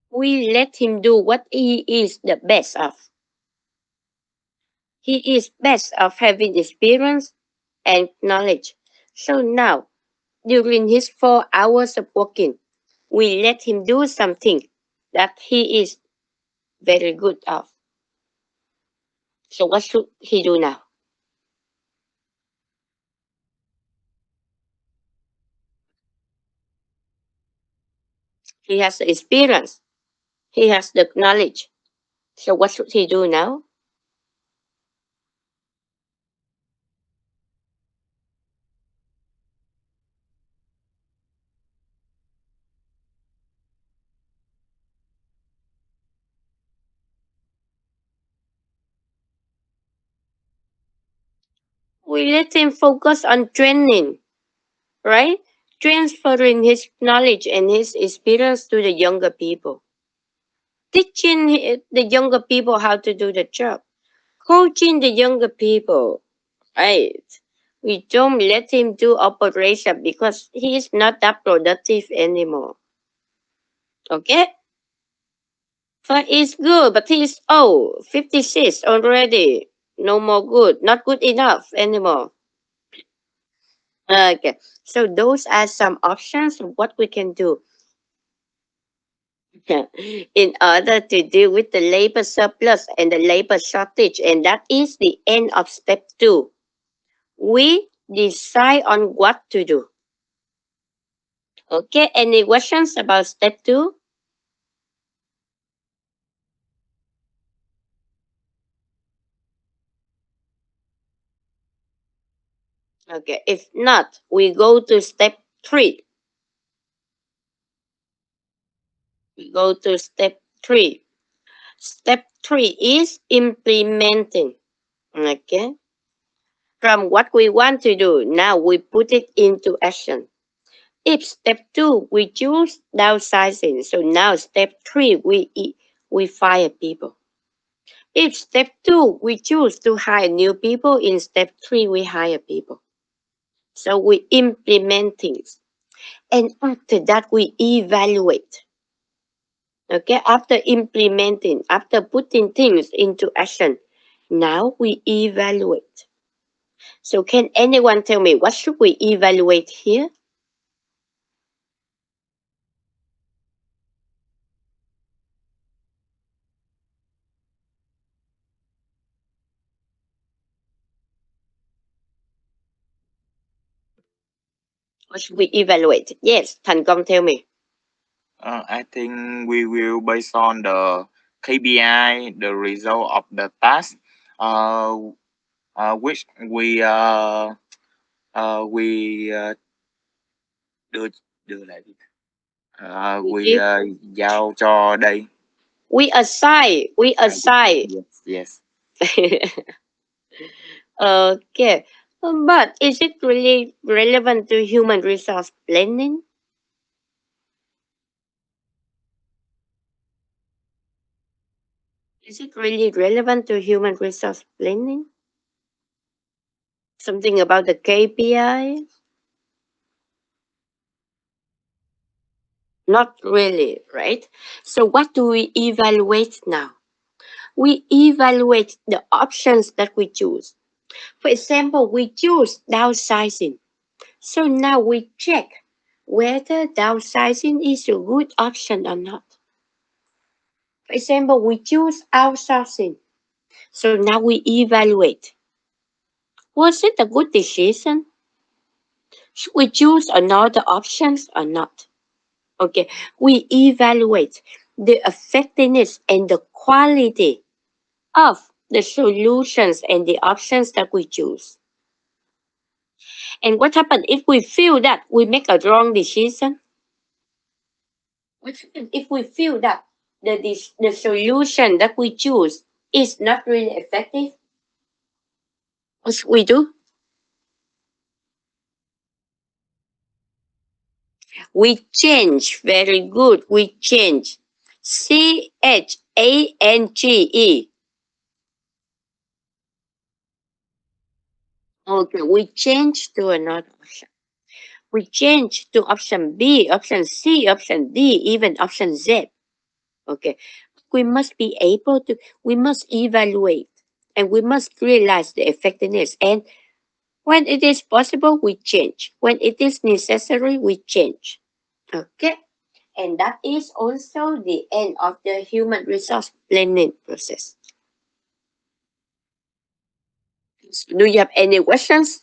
We let him do what he is the best of. He is best of having experience and knowledge. So now, during his 4 hours of working, we let him do something that he is very good of. So what should he do now? He has the experience. He has the knowledge. So what should he do now? We let him focus on training, right? Transferring his knowledge and his experience to the younger people. Teaching the younger people how to do the job. Coaching the younger people, right? We don't let him do operation because he is not that productive anymore. Okay? But it's good, but he is old, 56 already. No more good, not good enough anymore. Okay, so those are some options of what we can do in order to deal with the labor surplus and the labor shortage, and that is the end of step 2. We decide on what to do. Okay, any questions about step 2? Okay, if not, we go to step 3. We go to step 3. Step 3 is implementing. Okay, from what we want to do, now we put it into action. If step 2 we choose downsizing, so now step 3 we fire people. If step 2 we choose to hire new people, in step 3 we hire people. So we implement things. And after that we evaluate. Okay, after implementing, after putting things into action, now we evaluate. So can anyone tell me what should we evaluate here? What should we evaluate? Yes, Thành Công, tell me. I think we will based on the KPI, the result of the task, uh, which we đưa đưa lại đi. We giao cho đây. We assign. Yes. Okay. But is it really relevant to human resource planning? Is it really relevant to human resource planning? Something about the KPI? Not really, right? So what do we evaluate now? We evaluate the options that we choose. For example, we choose downsizing. So now we check whether downsizing is a good option or not. For example, we choose outsourcing. So now we evaluate. Was it a good decision? Should we choose another options or not? Okay, we evaluate the effectiveness and the quality of the solutions and the options that we choose. And what happens if we feel that we make a wrong decision? What happens if we feel that the solution that we choose is not really effective? What should we do? We change. Very good. We change. CHANGE. Okay, we change to another option. We change to option B, option C, option D, even option Z. Okay, we must be able to, we must evaluate and we must realize the effectiveness. And when it is possible, we change. When it is necessary, we change. Okay, and that is also the end of the human resource planning process. Do you have any questions?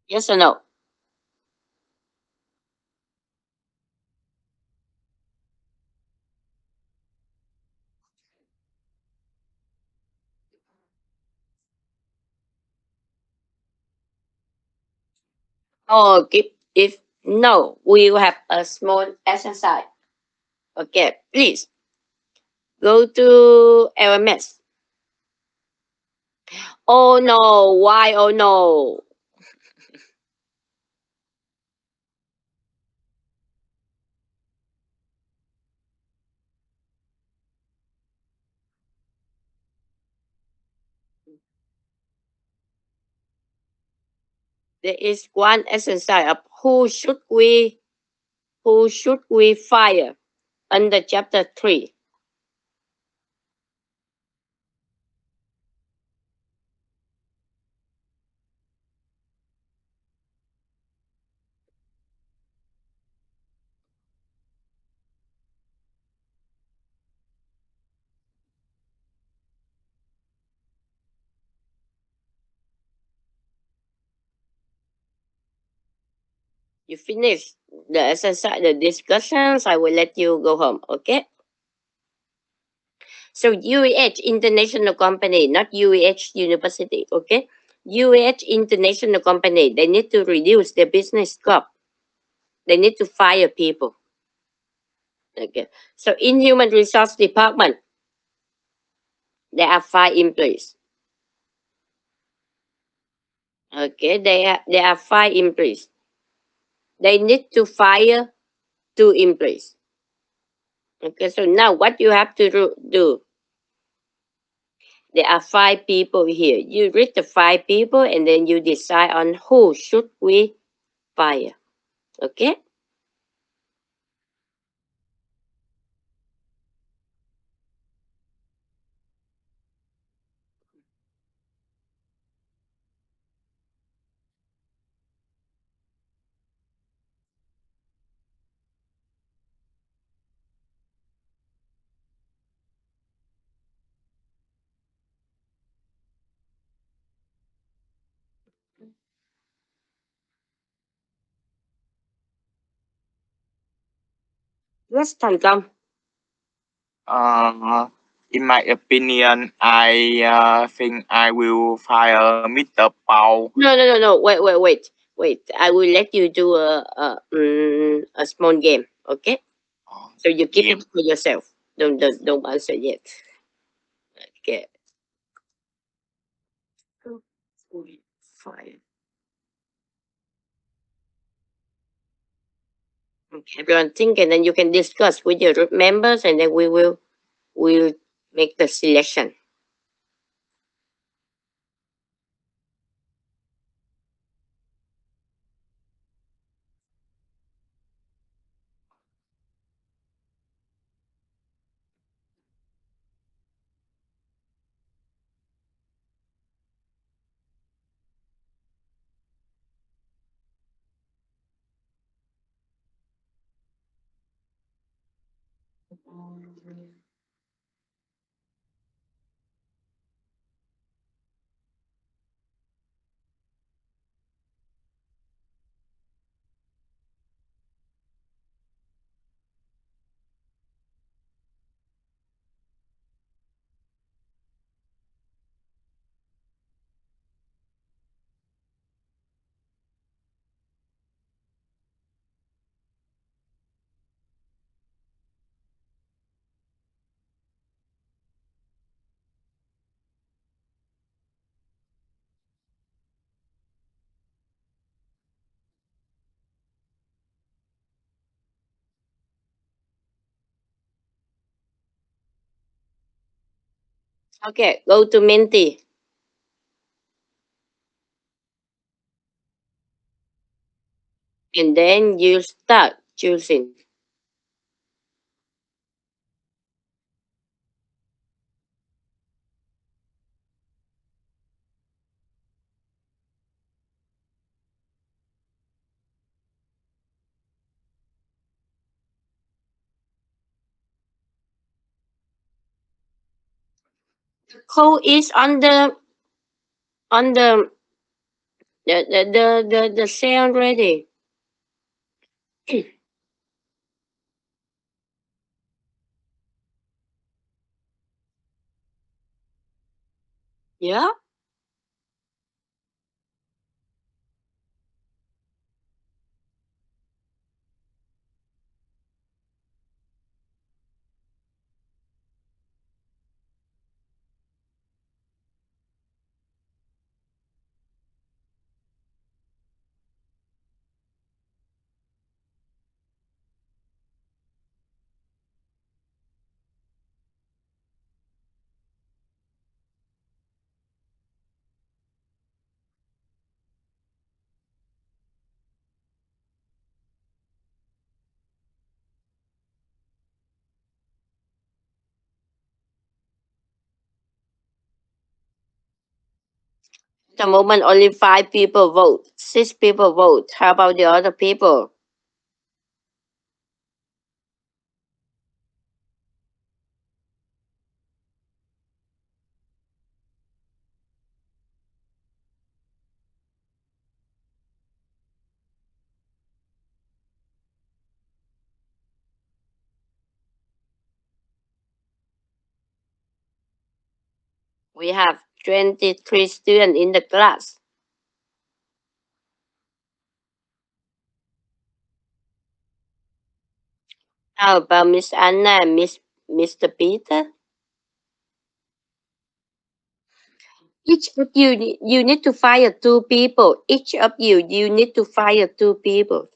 Yes or no? Okay, if no, we will have a small exercise. Okay, please go to LMS. Oh no, why? Oh no. There is one exercise of who should we fire under chapter 3. You finish the exercise, the discussions, I will let you go home, okay? So UEH International Company, not UEH University, okay? UEH International Company, they need to reduce their business scope. They need to fire people. Okay. So in human resource department, there are 5 employees. Okay, there are 5 employees. They need to fire 2 employees. Okay, so now what you have to do, There are five people here. You read the five people and then you decide on who should we fire. Okay? Yes, thành công. In my opinion, I think I will fire Mr. Paul. No. Wait. I will let you do a small game. Okay? So you keep Game. it for yourself. Don't answer yet. Okay. Fire. Okay, everyone think, and then you can discuss with your group members, and then we'll make the selection. Okay, go to Minty. And then you start choosing. Code is on the cell already. Yeah. At the moment, only five people vote. Six people vote. How about the other people? We have 23 students in the class. How about Miss Anna and Mr. Peter? Each of you need to fire two people. Each of you need to fire two people.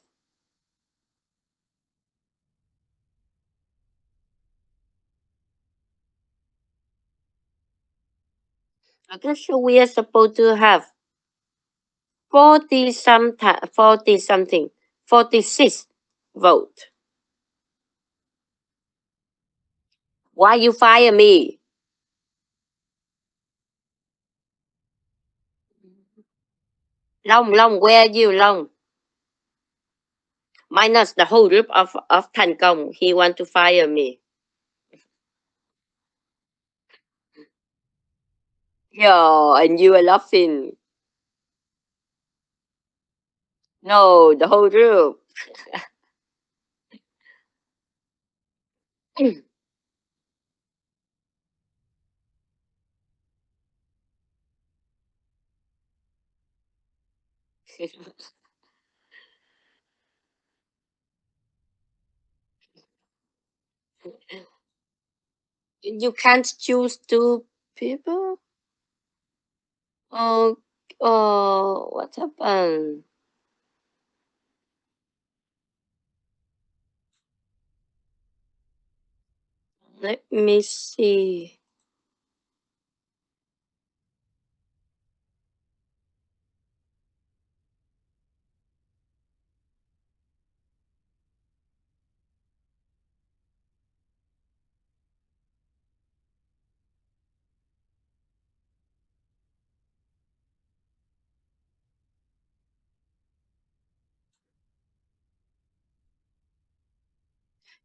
Okay, so we are supposed to have 40 something, 46 vote. Why you fire me? Long, where are you, Long? Minus the whole group of Thành Công. He want to fire me. Yo, and you are laughing. No, the whole group. You can't choose two people? Oh, what happened? Let me see.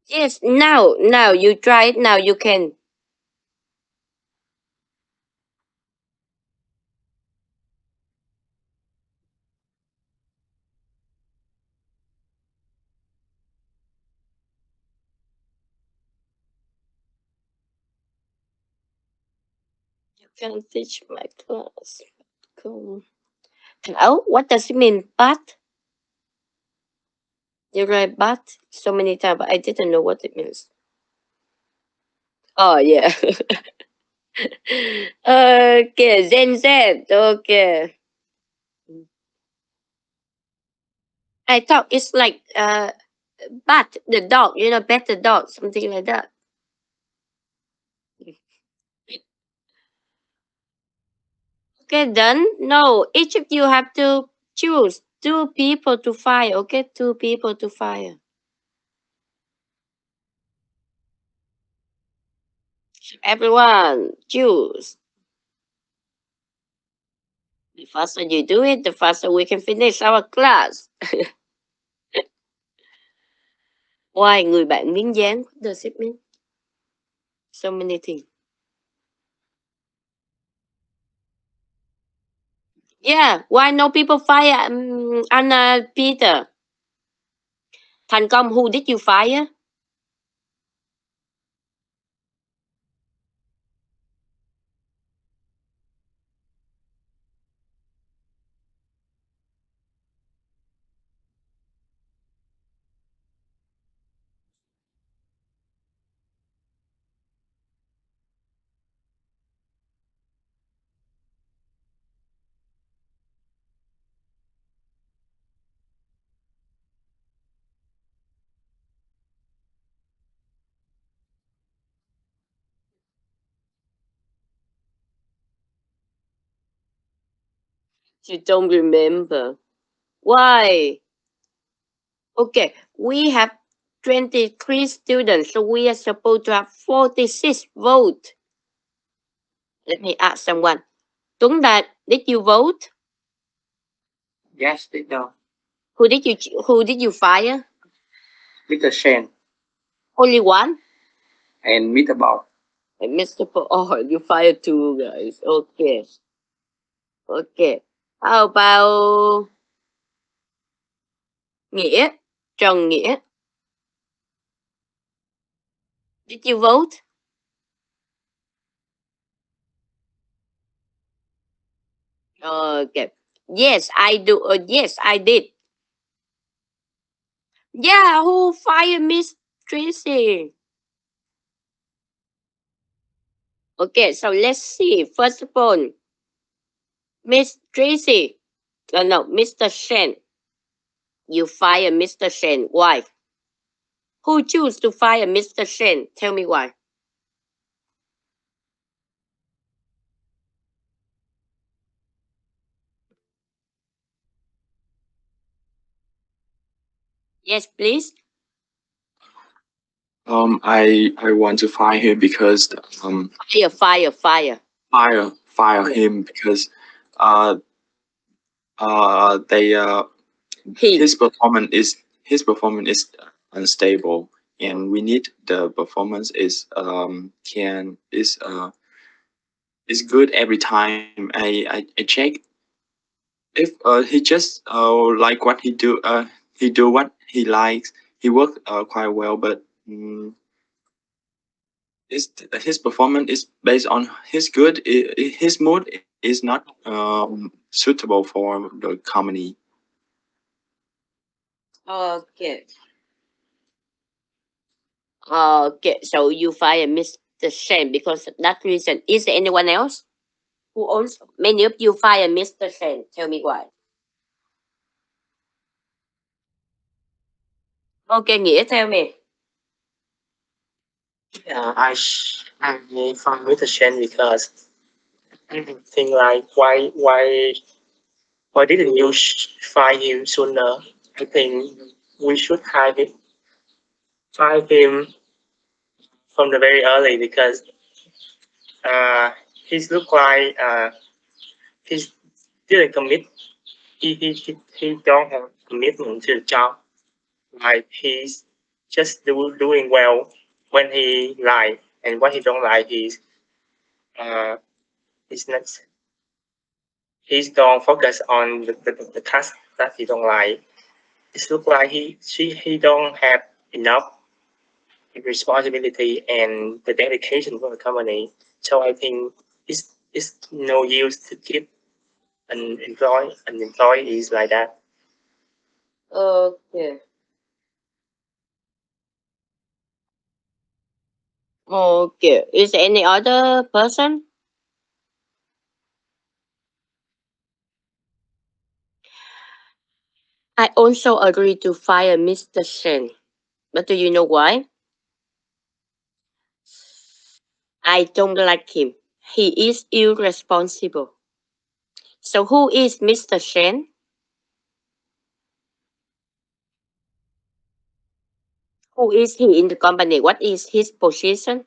Yes, now you try it. Now you can. You can teach my class. Cool. Oh, what does it mean? But you write but so many times, but I didn't know what it means. Oh yeah. Okay, Zen. Okay. I thought it's like but the dog, bet the dog, something like that. Okay, done. No, each of you have to choose two people to fire. Okay, two people to fire. Everyone, choose. The faster you do it, the faster we can finish our class. Why người bạn miếng dán? What does it mean? So many things. Yeah, why no people fire Anna Peter? Thành Công, who did you fire? You don't remember. Why? Okay, we have 23 students, so we are supposed to have 46 votes. Let me ask someone. Tuấn Đạt, did you vote? Yes, they do. Who did you fire? Mr. Shen Only one? and Mr. Bob. And Mr. Oh, you fired two guys. Okay. Okay. How about Nghĩa? Trần Nghĩa. Did you vote? Okay. Yes, I do. Yes, I did. Yeah, who fired Miss Tracy? Okay, so let's see. First of all, Miss Tracy. No, Mr. Shen. You fire Mr. Shen. Why? Who choose to fire Mr. Shen? Tell me why. Yes, please. I want to fire him because fire him because uh they his performance is unstable, and we need the performance is good every time. I check if he just like what he do what he likes. He work quite well, but his performance is based on his good. His mood is not suitable for the company. Okay. Okay. So you fire Mr. Shen because of that reason. Is there anyone else who also many of you fire Mr. Shen? Tell me why. Okay, Nghĩa, tell me. Yeah, I found with the Shen because I think like why didn't you find him sooner? I think we should find him from the very early because uh he's look like he's didn't commit. He don't have commitment to the job. Like he's just doing well when he like, and when he don't like, uh he's not he's don't focus on the task that he don't like. It looks like he don't have enough responsibility and the dedication for the company. So I think it's no use to keep an employee is like that. Okay. Okay. Is there any other person? I also agree to fire Mr. Shen. But do you know why? I don't like him. He is irresponsible. So who is Mr. Shen? Who is he in the company? What is his position?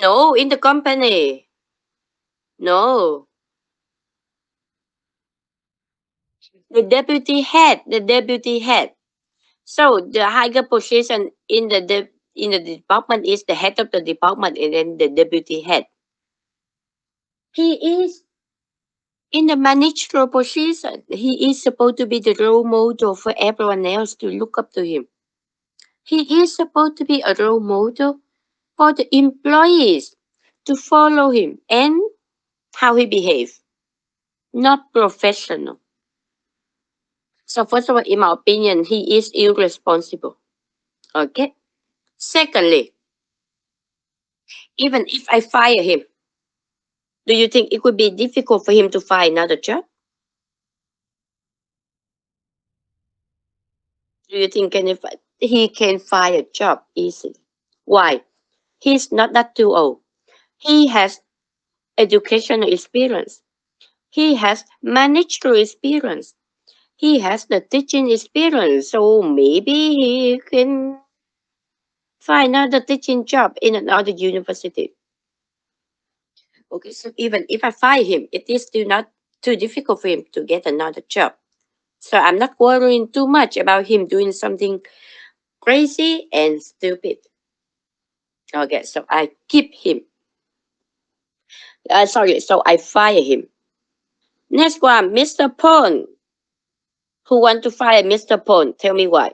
No, in the company. No. The deputy head. The deputy head. So the higher position in in the department is the head of the department and then the deputy head. He is in the managerial position. He is supposed to be the role model for everyone else to look up to him. He is supposed to be a role model for the employees to follow him and how he behaves. Not professional. So first of all, in my opinion, he is irresponsible. Okay. Secondly, even if I fire him, do you think it would be difficult for him to find another job? Do you think he can find a job easily? Why? He's not that too old. He has educational experience. He has managerial experience. He has the teaching experience. So maybe he can find another teaching job in another university. Okay, so even if I fire him, it is still not too difficult for him to get another job. So I'm not worrying too much about him doing something crazy and stupid. Okay, so I keep him. Sorry, so I fire him. Next one, Mr. Pond. Who want to fire Mr. Pond? Tell me why.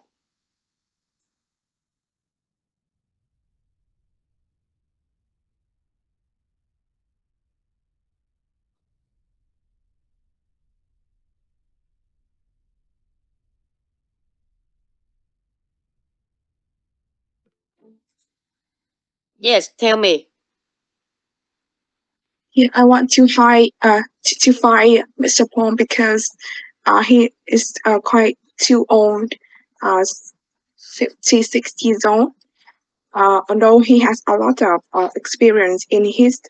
Yes, tell me. Yeah, I want to fire Mr. Pong because he is quite too old, uh 56 years old. although he has a lot of experience in his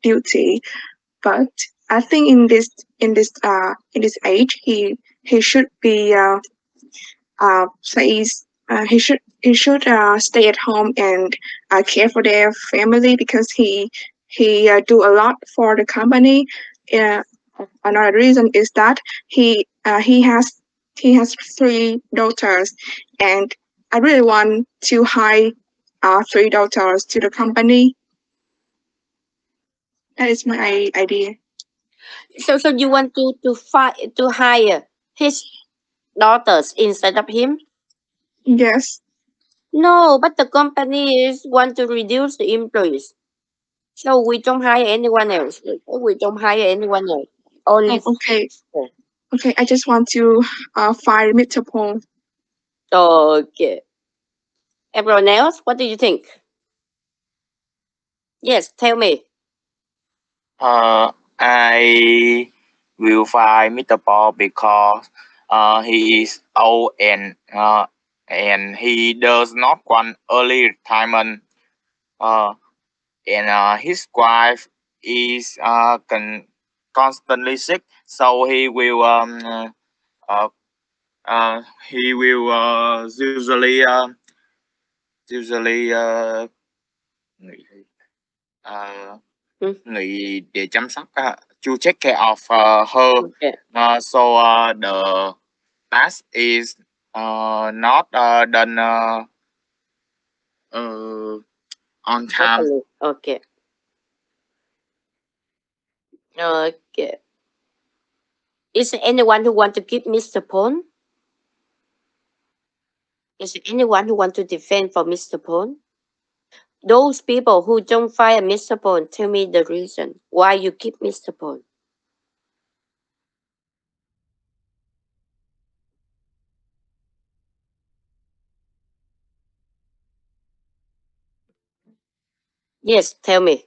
duty, but I think in this age he should be says he should stay at home and care for their family because he do a lot for the company. Uh, Another reason is that he has three daughters, and I really want to hire three daughters to the company. That is my idea. So you want to hire his daughters instead of him? Yes. No, but the company is want to reduce the employees. So we don't hire anyone else. We don't hire anyone else. Only. Okay. Okay. I just want to fire Mr. Paul. Okay. Everyone else, what do you think? Yes, tell me. I will find Mr. Paul because he is old and he does not want early retirement. Uh, and his wife is constantly sick, so uh, he will usually uh, Hmm. nghỉ để chăm sóc to take care of her. Okay. So the task is not done uh, on time. Properly. Okay. Okay. Is there anyone who want to keep Mr. Pond? Is there anyone who want to defend for Mr. Pond? Those people who don't fire Mr. Pond, tell me the reason why you keep Mr. Pond. Yes, tell me.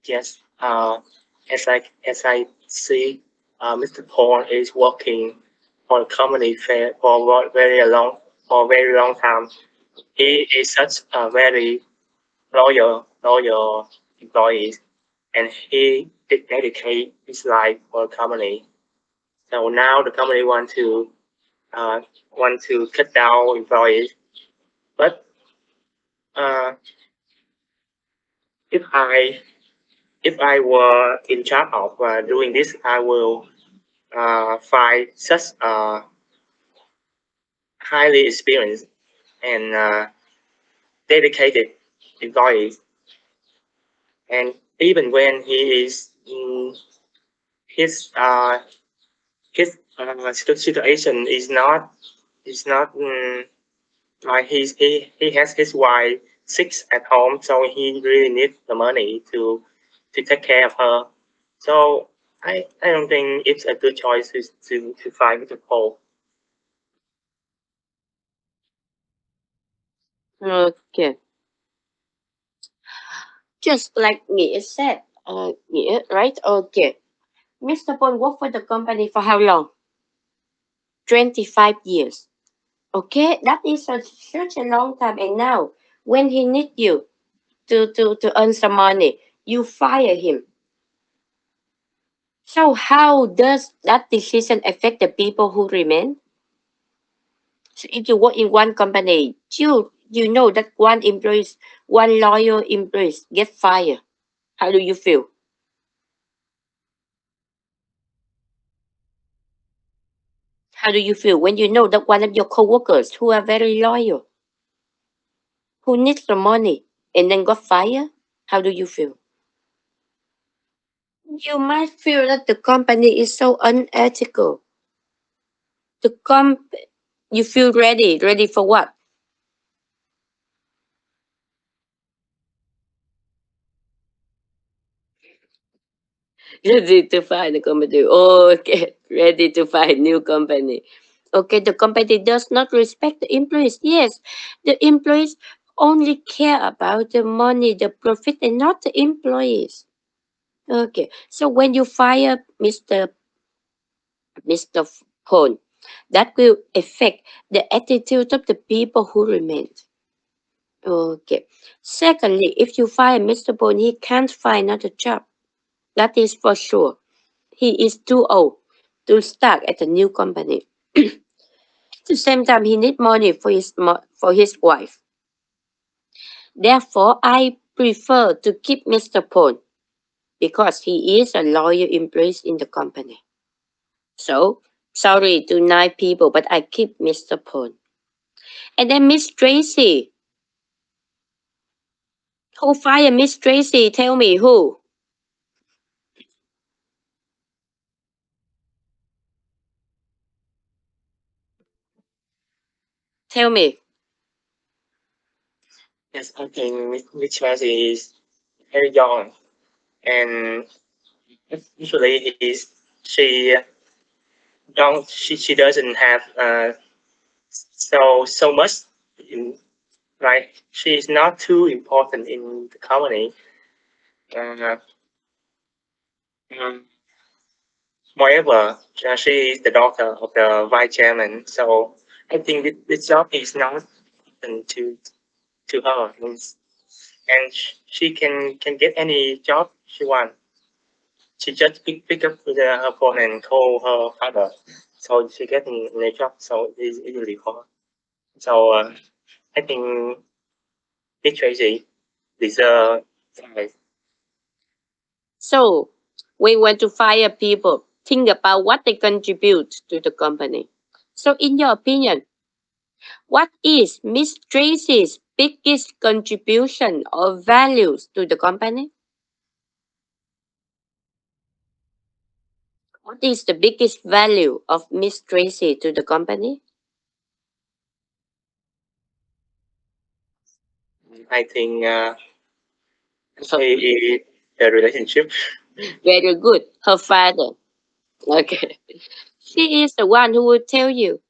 Yes. As I see, Mr. Paul is working for the company for very long time. He is such a very loyal employee, and he did dedicate his life for the company. So now the company uh, want to cut down employees, but uh, if I if I were in charge of doing this, I will find such highly experienced and dedicated employees. And even when he is in his situation is not like he has his wife sick at home, so he really needs the money to take care of her. So I don't think it's a good choice to find Mr. Paul. Okay. Just like Nghĩa said. Nghĩa, right? Okay. Mr. Pond worked for the company for how long? 25 years. Okay, that is such a long time. And now, when he need you to earn some money, you fire him. So how does that decision affect the people who remain? So if you work in one company, you know that one loyal employee get fired. How do you feel? How do you feel when you know that one of your coworkers who are very loyal, who needs the money, and then got fired? How do you feel? You might feel that the company is so unethical. The comp you feel ready for what? Ready to find a company. Okay, ready to find new company. Okay, the company does not respect the employees. Yes, the employees only care about the money, the profit, and not the employees. Okay, so when you fire Mr. Phone, that will affect the attitude of the people who remain. Okay. Secondly, if you fire Mr. Bone, he can't find another job. That is for sure. He is too old to start at a new company. At the same time, he need money for his wife. Therefore, I prefer to keep Mr. Pone because he is a loyal employee in the company. So, sorry to nine people, but I keep Mr. Pone. And then Miss Tracy. Who fired Miss Tracy? Tell me who. Tell me. Yes, I think Miss Tracy is very young, and usually she she doesn't have so much in, like she's not too important in the company. Uh, um, Moreover, she is the daughter of the vice chairman, so I think this job is not important to her, and she can get any job she wants. She just pick up her phone and call her father, so she get a job. So it's easily for her. So I think Miss Tracy deserve five. So, we want to fire people. Think about what they contribute to the company. So, in your opinion, what is Miss Tracy's biggest contribution or values to the company? What is the biggest value of Miss Tracy to the company? I think the relationship. Very good. Her father. Okay. She is the one who will tell you.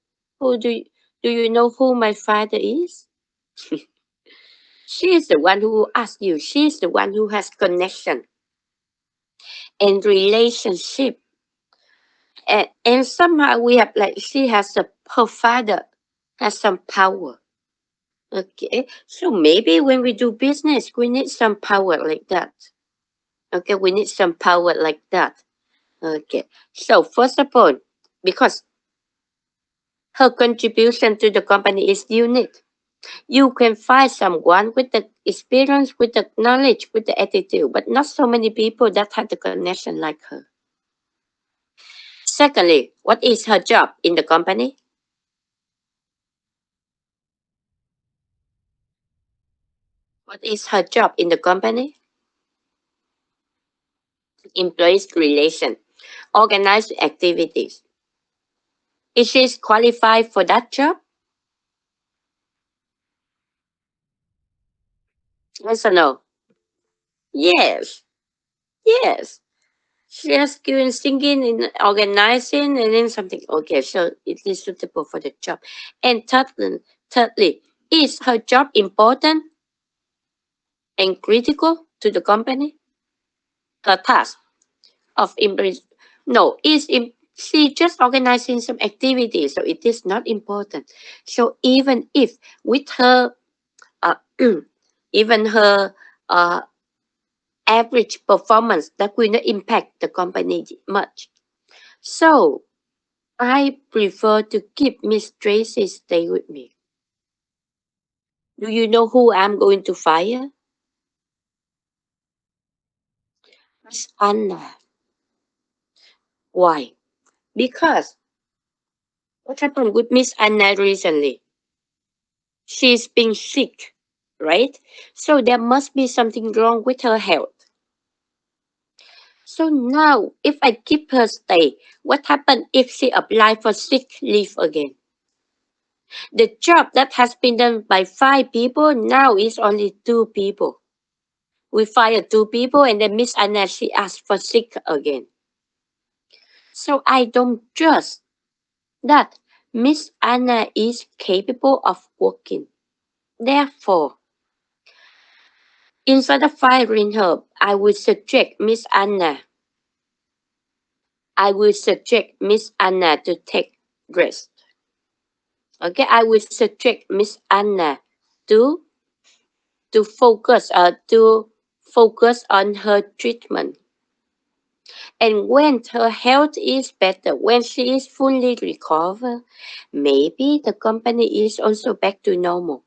Do you know who my father is? She is the one who will ask you. She is the one who has connection and relationship. And somehow we have like she has a her father has some power. Okay. So maybe when we do business, we need some power like that. Okay, we need some power like that. Okay. So first of all, because her contribution to the company is unique. You can find someone with the experience, with the knowledge, with the attitude, but not so many people that have the connection like her. Secondly, what is her job in the company? What is her job in the company? Employees relation, organize activities. Is she qualified for that job? Yes or no? Yes. Yes. She has skill in singing, in organizing, and then something. Okay, so it is suitable for the job. And thirdly, is her job important and critical to the company? Her task of employees. No, she just organizing some activities, so it is not important. So even if with her, uh, even her uh, average performance, that will not impact the company much. So I prefer to keep Miss Tracy stay with me. Do you know who I'm going to fire? Miss Anna. Why? Because what happened with Miss Anna recently? She's been sick, right? So there must be something wrong with her health. So now, if I keep her stay, what happened if she apply for sick leave again? The job that has been done by 5 people now is only 2 people. We fired 2 people and then Miss Anna she asked for sick again. So I don't trust that Miss Anna is capable of working. Therefore, instead of firing her, I will suggest Miss Anna to take rest. Okay, I will suggest Miss Anna to to focus on her treatment. And when her health is better, when she is fully recovered, maybe the company is also back to normal.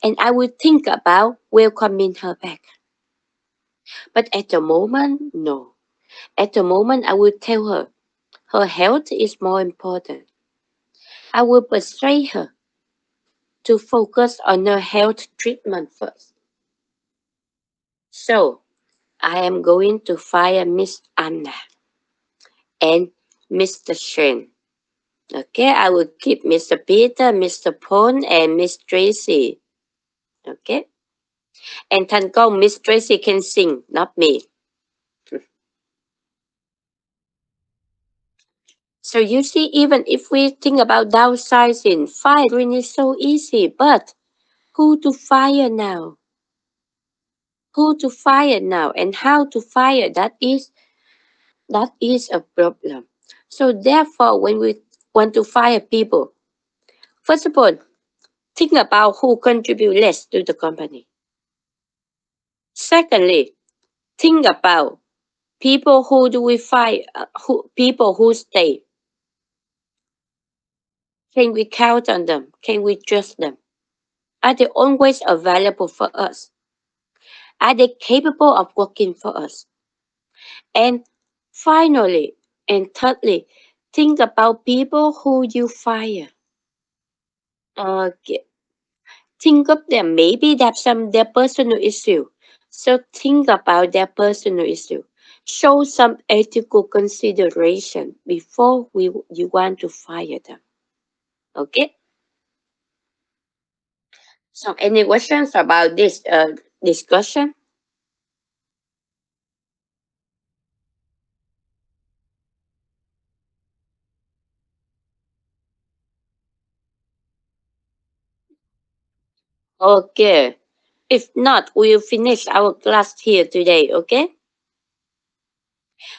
And I will think about welcoming her back. But at the moment, no. At the moment, I will tell her her health is more important. I will persuade her to focus on her health treatment first. So, I am going to fire Miss Anna and Mr. Shen. Okay, I will keep Mr. Peter, Mr. Pon, and Miss Tracy. Okay, and Tan Kong, Miss Tracy can sing, not me. So you see, even if we think about downsizing, firing is so easy, but who to fire now? Who to fire now and how to fire, that is a problem. So therefore, when we want to fire people, first of all, think about who contribute less to the company. Secondly, think about people who do we fire, people who stay. Can we count on them? Can we trust them? Are they always available for us? Are they capable of working for us? And finally, and thirdly, think about people who you fire. Okay. Think of them. Maybe they have some their personal issue. So think about their personal issue. Show some ethical consideration before you want to fire them. Okay. So any questions about this discussion? Okay. If not, we'll finish our class here today. Okay.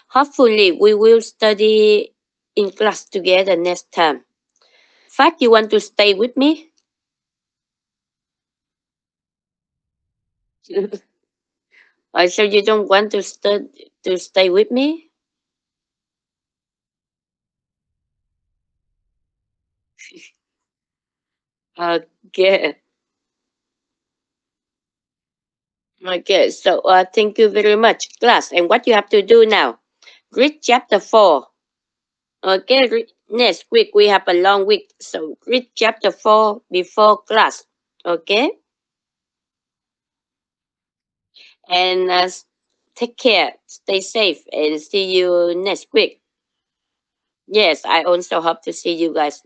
Hopefully, we will study in class together next time. Fact, you want to stay with me? So you don't want to stay with me? Okay. Okay. So thank you very much, class. And what you have to do now? Read chapter 4. Okay. Next week we have a long week, so read chapter 4 before class. Okay. And take care. Stay safe, and see you next week. Yes, I also hope to see you guys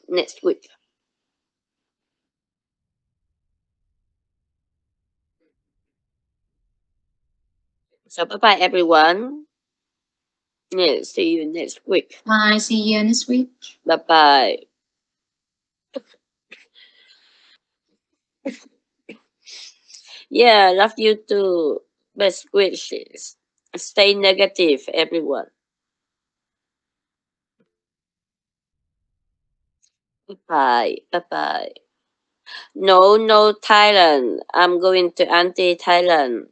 next week. So bye bye everyone. Yeah, see you next week. Bye. See you next week. Bye bye. Yeah, love you too. Best wishes. Stay negative, everyone. Bye bye. Bye bye. No, no Thailand. I'm going to anti Thailand.